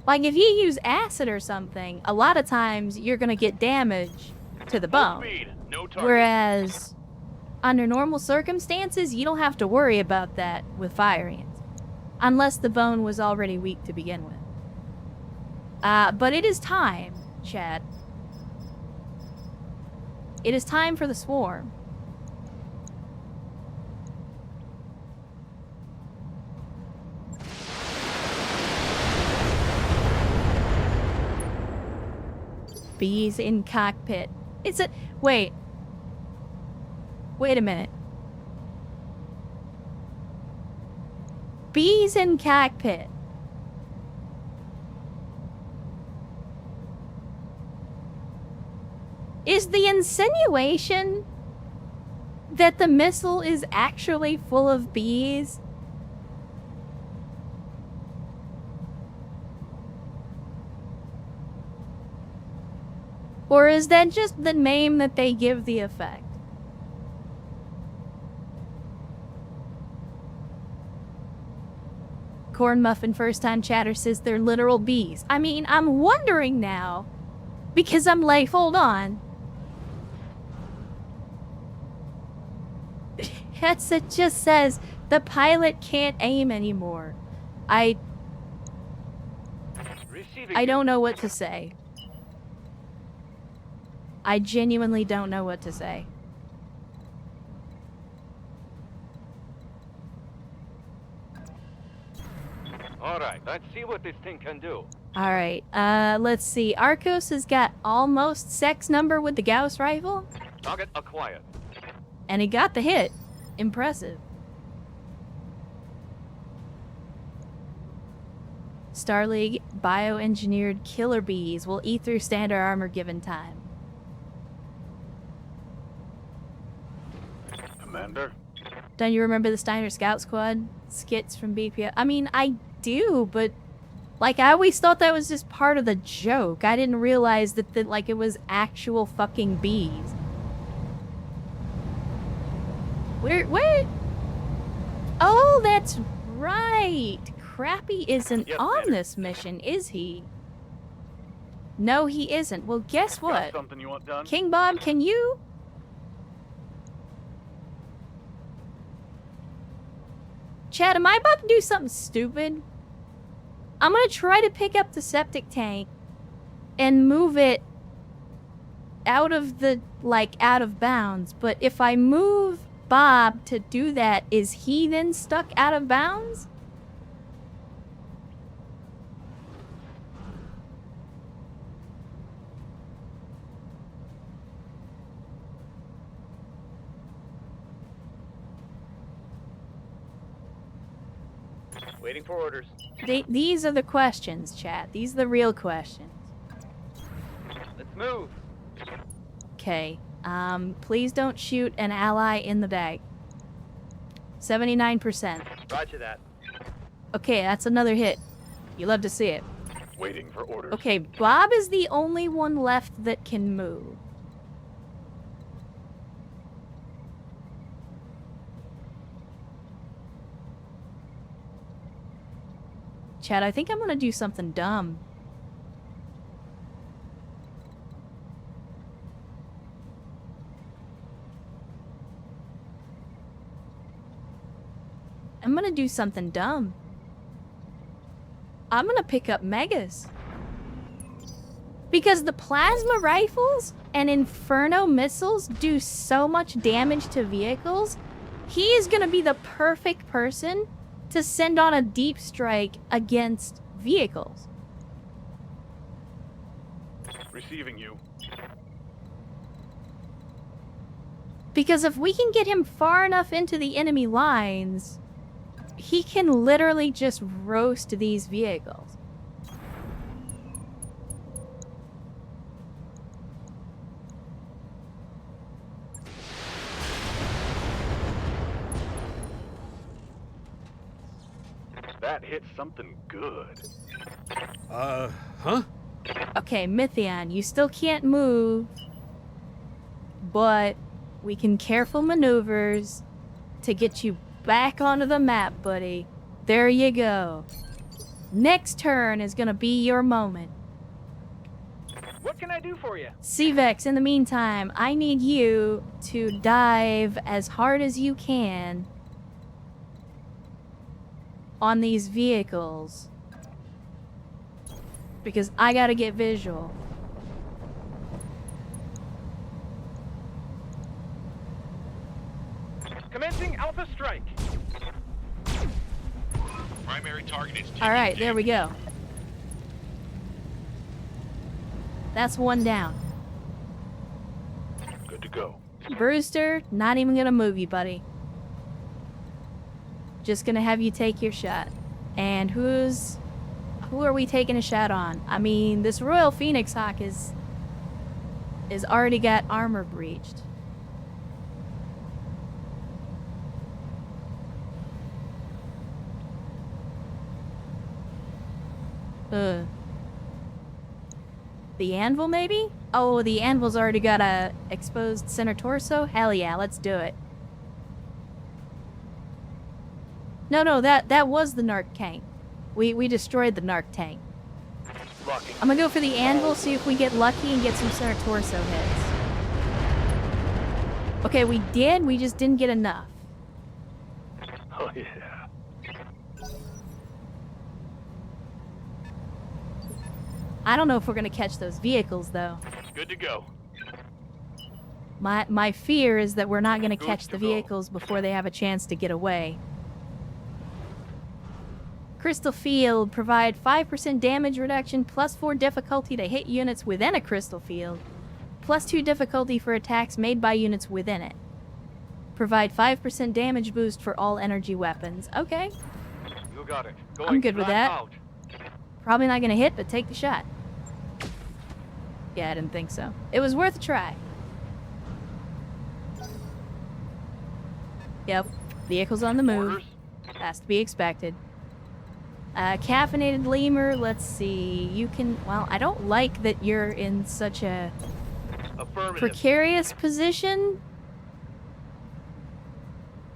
Like if you use acid or something, a lot of times you're gonna get damage to the bone. Speed, no target. Whereas under normal circumstances, you don't have to worry about that with fire ants. Unless the bone was already weak to begin with. But it is time, Chad. It is time for the swarm. Bees in cockpit. It's a... Wait. Wait a minute. Bees in cockpit. Is the insinuation that the missile is actually full of bees? Or is that just the name that they give the effect? Corn Muffin First Time Chatter says they're literal bees. I mean, I'm wondering now, because I'm like, hold on. It just says the pilot can't aim anymore. I don't know what to say. I genuinely don't know what to say. Alright, let's see what this thing can do. Alright, let's see. Arcos has got almost sex number with the Gauss rifle. Target acquired. And he got the hit. Impressive. Star League bioengineered killer bees will eat through standard armor given time. Commander? Don't you remember the Steiner Scout Squad skits from BTAU? I mean, I do, but like I always thought that was just part of the joke. I didn't realize that like it was actual fucking bees. Where? Oh, that's right. Crappy isn't Yes, on Commander. this mission, is he? No, he isn't. Well, guess Got what? something you want done? King Bob, can you? Chad, am I about to do something stupid? I'm gonna try to pick up the septic tank and move it out of the, out of bounds. But if I move Bob to do that, is he then stuck out of bounds? Waiting for orders. These are the questions, chat. These are the real questions. Let's move. Okay. Please don't shoot an ally in the bag. 79%. Roger that. Okay, that's another hit. You love to see it. Waiting for orders. Okay, Bob is the only one left that can move. Chad, I think I'm gonna do something dumb. I'm gonna do something dumb. I'm gonna pick up Megas. Because the plasma rifles and Inferno missiles do so much damage to vehicles, he is gonna be the perfect person to send on a deep strike against vehicles. Receiving you. Because if we can get him far enough into the enemy lines, he can literally just roast these vehicles. That hit something good. Huh? Okay, Mythion, you still can't move, but we can careful maneuvers to get you back onto the map, buddy. There you go. Next turn is gonna be your moment. What can I do for you? Cvex, in the meantime, I need you to dive as hard as you can on these vehicles. Because I gotta get visual. Commencing Alpha Strike. Primary target is Alright, there we go. That's one down. Good to go. Brewster, not even gonna move you, buddy. Just gonna have you take your shot. And who are we taking a shot on? I mean, this Royal Phoenix Hawk is already got armor breached. The Anvil, maybe? Oh, the Anvil's already got a exposed center torso? Hell yeah, let's do it. No, that was the Narc tank. We destroyed the Narc tank. Locking. I'm gonna go for the Anvil, see if we get lucky and get some center torso hits. Okay, we did, we just didn't get enough. Oh yeah. I don't know if we're gonna catch those vehicles, though. Good to go. My fear is that we're not gonna Good catch to the go. vehicles before they have a chance to get away. Crystal Field, provide 5% damage reduction, +4 difficulty to hit units within a crystal field, +2 difficulty for attacks made by units within it. Provide 5% damage boost for all energy weapons. Okay, You got it. Going I'm good with flat that. out. Probably not gonna hit, but take the shot. Yeah, I didn't think so. It was worth a try. Yep, vehicles on the move. Orders. Has to be expected. Caffeinated lemur, let's see. You can, well, I don't like that you're in such a Affirmative. precarious position.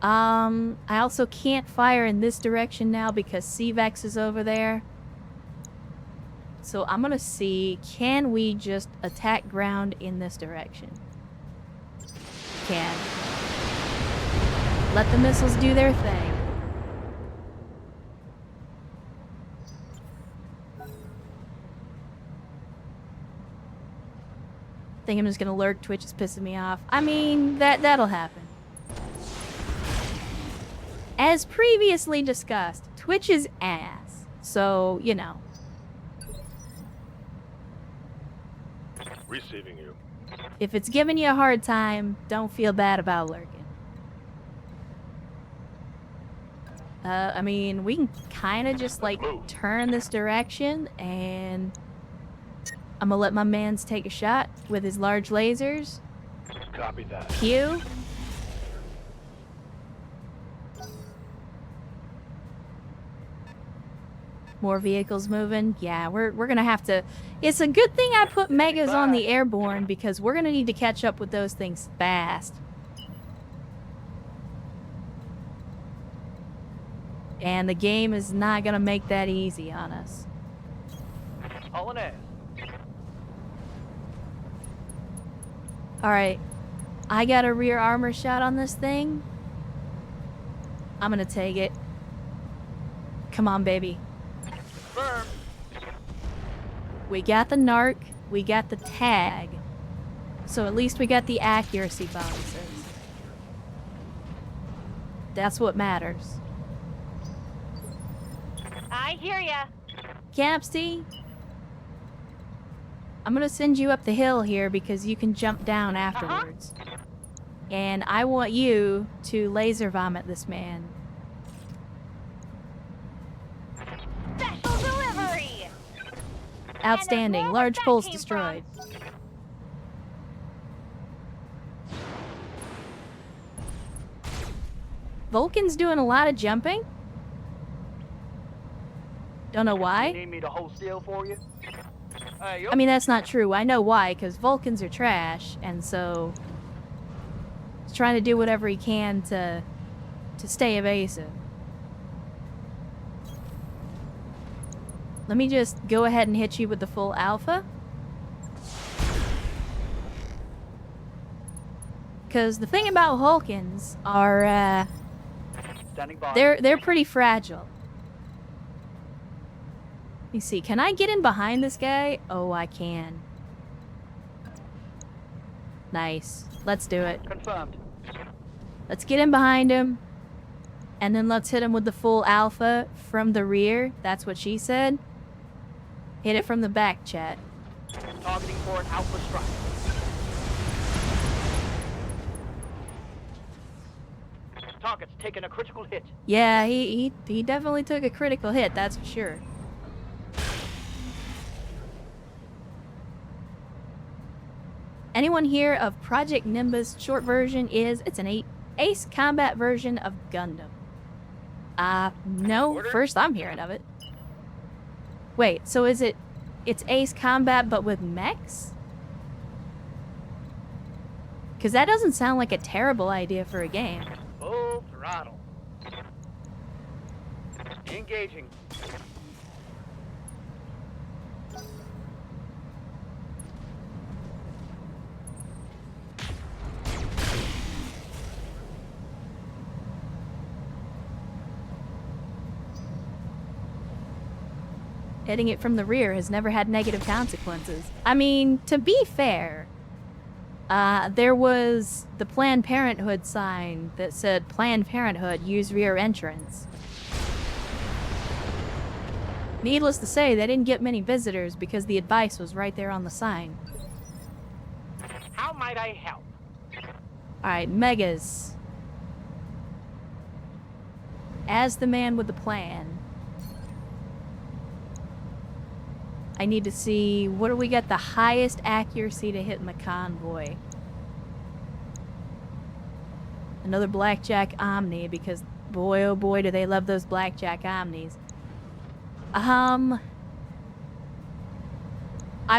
I also can't fire in this direction now because Cvex is over there. So I'm gonna see, can we just attack ground in this direction? Can. Let the missiles do their thing. I think I'm just gonna lurk. Twitch is pissing me off. I mean, that'll happen. As previously discussed, Twitch is ass. So, you know. Receiving you. If it's giving you a hard time, don't feel bad about lurking. I mean, we can kind of just, like, turn this direction, and I'm gonna let my mans take a shot with his large lasers. Copy that. Pew. More vehicles moving. Yeah, we're gonna have to... It's a good thing I put megas on the airborne because we're gonna need to catch up with those things fast. And the game is not gonna make that easy on us. All in ass. Alright. I got a rear armor shot on this thing. I'm gonna take it. Come on, baby. Firm. We got the narc, we got the tag. So at least we got the accuracy bonuses. That's what matters. I hear ya. Capsty, I'm gonna send you up the hill here because you can jump down afterwards. And I want you to laser vomit this man. Special delivery! Outstanding. And there's more where Large that pulse came destroyed. Vulcan's doing a lot of jumping. Don't know why. Need me to hold still for you? I mean, that's not true. I know why, because Vulcans are trash, and so he's trying to do whatever he can to stay evasive. Let me just go ahead and hit you with the full alpha. Because the thing about Vulcans are, Standing by. they're pretty fragile. Let me see, can I get in behind this guy? Oh, I can. Nice. Let's do it. Confirmed. Let's get in behind him. And then let's hit him with the full alpha from the rear. That's what she said. Hit it from the back, chat. Targeting for an alpha strike. Target's taken a critical hit. Yeah, he definitely took a critical hit, that's for sure. Anyone here of Project Nimbus? Short version is, it's an ace combat version of Gundam. No, Order. first I'm hearing of it. Wait, so it's ace combat but with mechs? Because that doesn't sound like a terrible idea for a game. Full throttle. Engaging. Hitting it from the rear has never had negative consequences. I mean, to be fair, there was the Planned Parenthood sign that said Planned Parenthood, use rear entrance. Needless to say, they didn't get many visitors because the advice was right there on the sign. How might I help? Alright, Megas. As the man with the plan, I need to see, what do we got the highest accuracy to hit in the convoy? Another Blackjack Omni, because boy oh boy do they love those Blackjack Omnis. I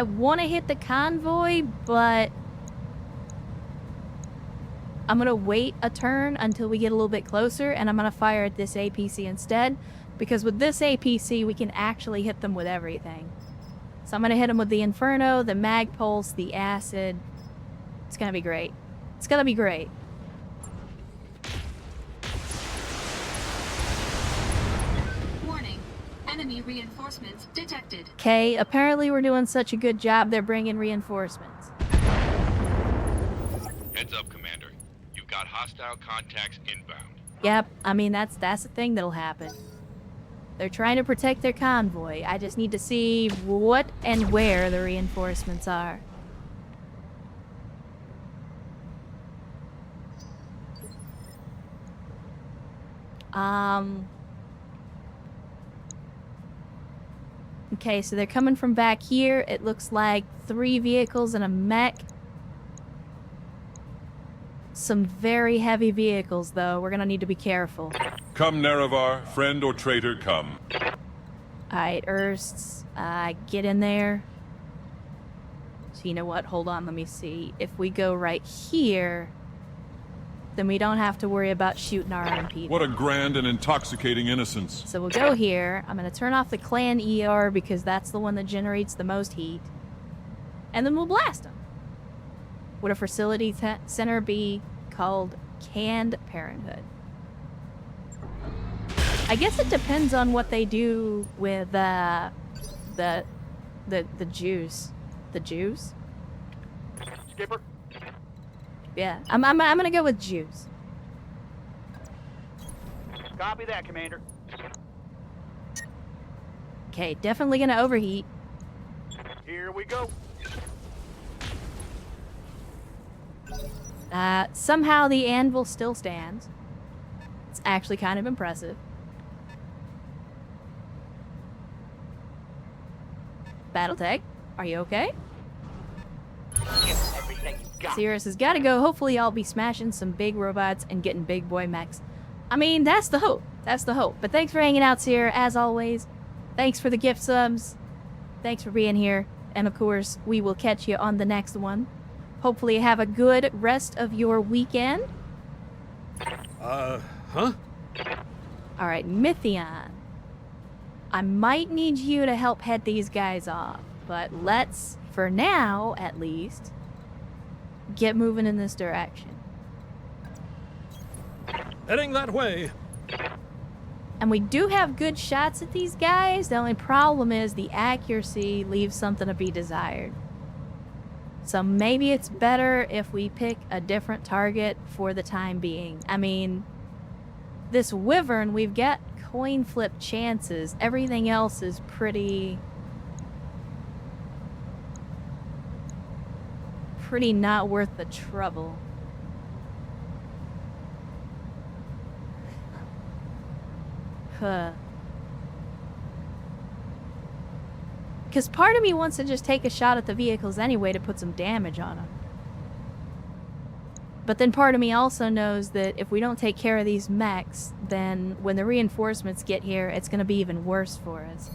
want to hit the convoy, but I'm going to wait a turn until we get a little bit closer, and I'm going to fire at this APC instead, because with this APC we can actually hit them with everything. So I'm going to hit them with the Inferno, the Mag Pulse, the Acid. It's going to be great. It's going to be great. Warning. Enemy reinforcements detected. Okay, apparently we're doing such a good job they're bringing reinforcements. Heads up, Commander. You've got hostile contacts inbound. Yep, I mean, that's the thing that'll happen. They're trying to protect their convoy. I just need to see what and where the reinforcements are. Okay, so they're coming from back here. It looks like 3 vehicles and a mech. Some very heavy vehicles, though. We're gonna need to be careful. Come, Nerevar, friend or traitor, come. Alright, Ersts, get in there. So you know what? Hold on, let me see. If we go right here, then we don't have to worry about shooting our own people. What a grand and intoxicating innocence. So we'll go here. I'm gonna turn off the clan ER because that's the one that generates the most heat. And then we'll blast them. Would a facility center be called Canned Parenthood? I guess it depends on what they do with the Jews. The Jews? Skipper. Yeah, I'm gonna go with Jews. Copy that, Commander. Okay, definitely gonna overheat. Here we go. Somehow the anvil still stands. It's actually kind of impressive. Battletech, are you okay? Give everything you got. Sirius has got to go. Hopefully I'll be smashing some big robots and getting big boy mechs. I mean, that's the hope. That's the hope. But thanks for hanging out, Sierra, as always. Thanks for the gift subs. Thanks for being here. And of course, we will catch you on the next one. Hopefully have a good rest of your weekend. Huh? Alright, Mythion. I might need you to help head these guys off. But let's, for now at least, get moving in this direction. Heading that way. And we do have good shots at these guys. The only problem is the accuracy leaves something to be desired. So maybe it's better if we pick a different target for the time being. I mean, this Wyvern, we've got coin flip chances. Everything else is pretty not worth the trouble. Because part of me wants to just take a shot at the vehicles anyway to put some damage on them. But then part of me also knows that if we don't take care of these mechs, then when the reinforcements get here, it's going to be even worse for us.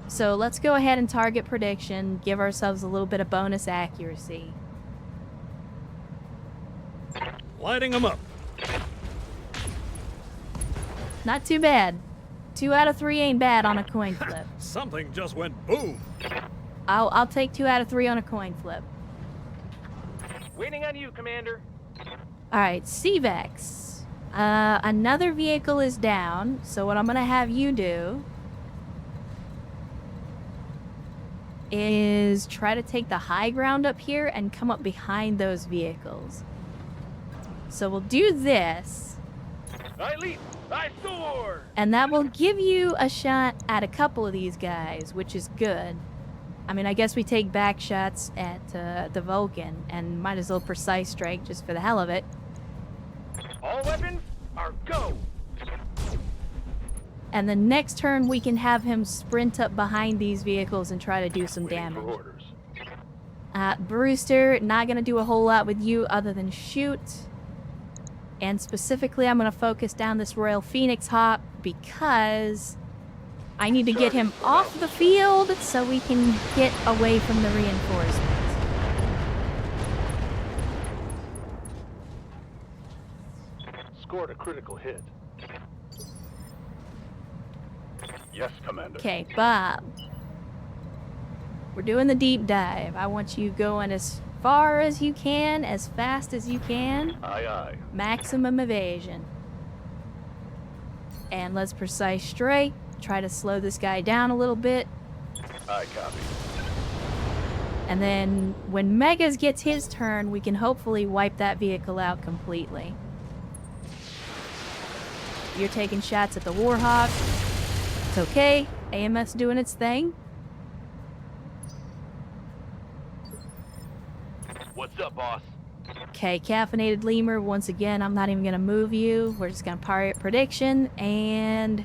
So let's go ahead and target prediction, give ourselves a little bit of bonus accuracy. Lighting them up. Not too bad. 2 out of 3 ain't bad on a coin flip. Something just went boom. I'll take 2 out of 3 on a coin flip. Waiting on you, Commander. Alright, CVEX. Another vehicle is down, so what I'm gonna have you do is try to take the high ground up here and come up behind those vehicles. So we'll do this. I leap. I soar. And that will give you a shot at a couple of these guys, which is good. I mean, I guess we take back shots at the Vulcan, and might as well precise strike just for the hell of it. All weapons are go. And the next turn, we can have him sprint up behind these vehicles and try to do some Waiting for damage. orders. Brewster, not gonna do a whole lot with you other than shoot. And specifically, I'm gonna focus down this Royal Phoenix Hawk because I need to get him off the field so we can get away from the reinforcements. Scored a critical hit. Yes, Commander. Okay, Bob. We're doing the deep dive. I want you going as far as you can, as fast as you can. Aye, aye. Maximum evasion. And let's precise straight. Try to slow this guy down a little bit. Aye, copy. And then when Megas gets his turn, we can hopefully wipe that vehicle out completely. You're taking shots at the Warhawk. It's okay. AMS doing its thing. What's up, boss? Okay, Caffeinated Lemur, once again, I'm not even going to move you. We're just going to pirate prediction, and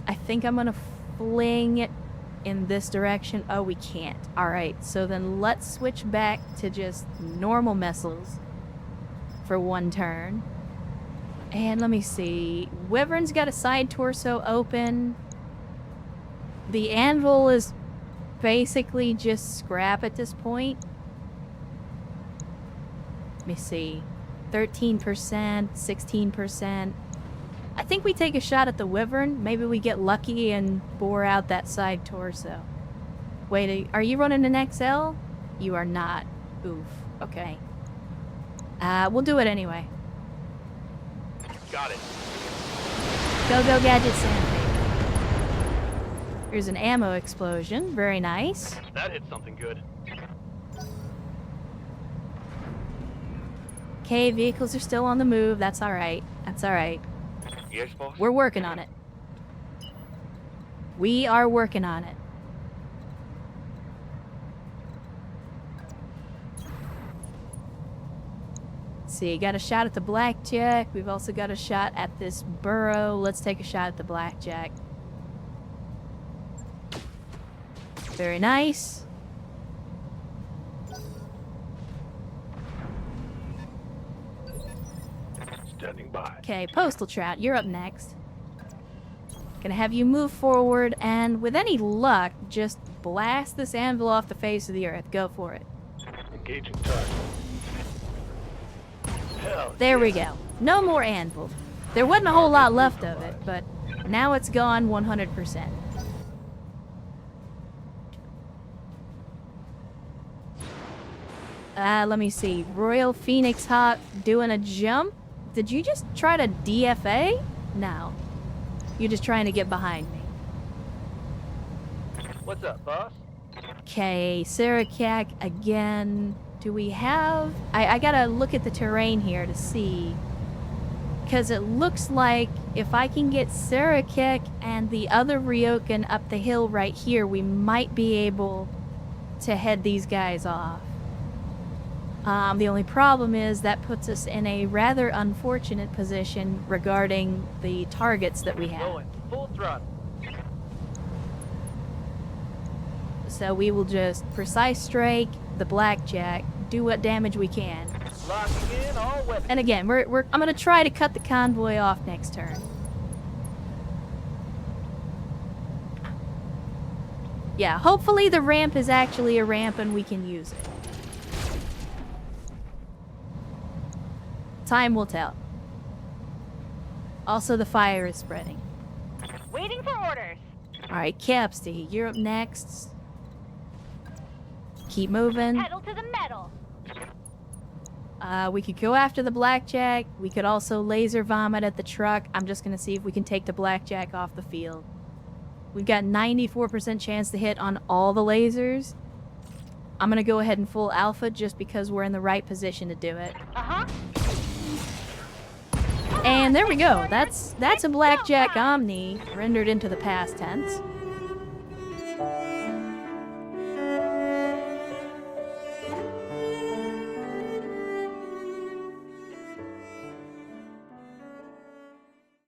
I think I'm going to fling it in this direction. Oh, we can't. Alright, so then let's switch back to just normal missiles for one turn. And let me see. Wyvern's got a side torso open. The anvil is basically just scrap at this point. Let me see. 13%, 16%. I think we take a shot at the Wyvern. Maybe we get lucky and bore out that side torso. Wait, are you running an XL? You are not. Oof. Okay. We'll do it anyway. Got it. Go, go, Gadget Sandpaper. Here's an ammo explosion. Very nice. That hit something good. Okay, vehicles are still on the move. That's alright. That's alright. Yes, boss? We're working on it. We are working on it. see. Got a shot at the blackjack. We've also got a shot at this burrow. Let's take a shot at the blackjack. Very nice. Standing by. Okay, Postal Trout, you're up next. Gonna have you move forward, and with any luck, just blast this anvil off the face of the earth. Go for it. Engaging target. Hell. There we go. No more anvil. There wasn't a whole lot left of it, but now it's gone 100%. Let me see. Royal Phoenix Hawk doing a jump? Did you just try to DFA? No. You're just trying to get behind me. What's up, boss? Okay, Sarakak again. Do we have... I gotta look at the terrain here to see. Because it looks like if I can get Sarakak and the other Ryokan up the hill right here, we might be able to head these guys off. The only problem is that puts us in a rather unfortunate position regarding the targets that we have. Going full throttle. So we will just precise strike the blackjack, do what damage we can. Locking in all weapons. And again, I'm gonna try to cut the convoy off next turn. Yeah, hopefully the ramp is actually a ramp and we can use it. Time will tell. Also, the fire is spreading. Waiting for orders. Alright, Capsty, you're up next. Keep moving. Pedal to the metal. We could go after the blackjack. We could also laser vomit at the truck. I'm just gonna see if we can take the blackjack off the field. We've got 94% chance to hit on all the lasers. I'm gonna go ahead and full alpha just because we're in the right position to do it. Uh-huh. And there we go. That's a blackjack Omni rendered into the past tense.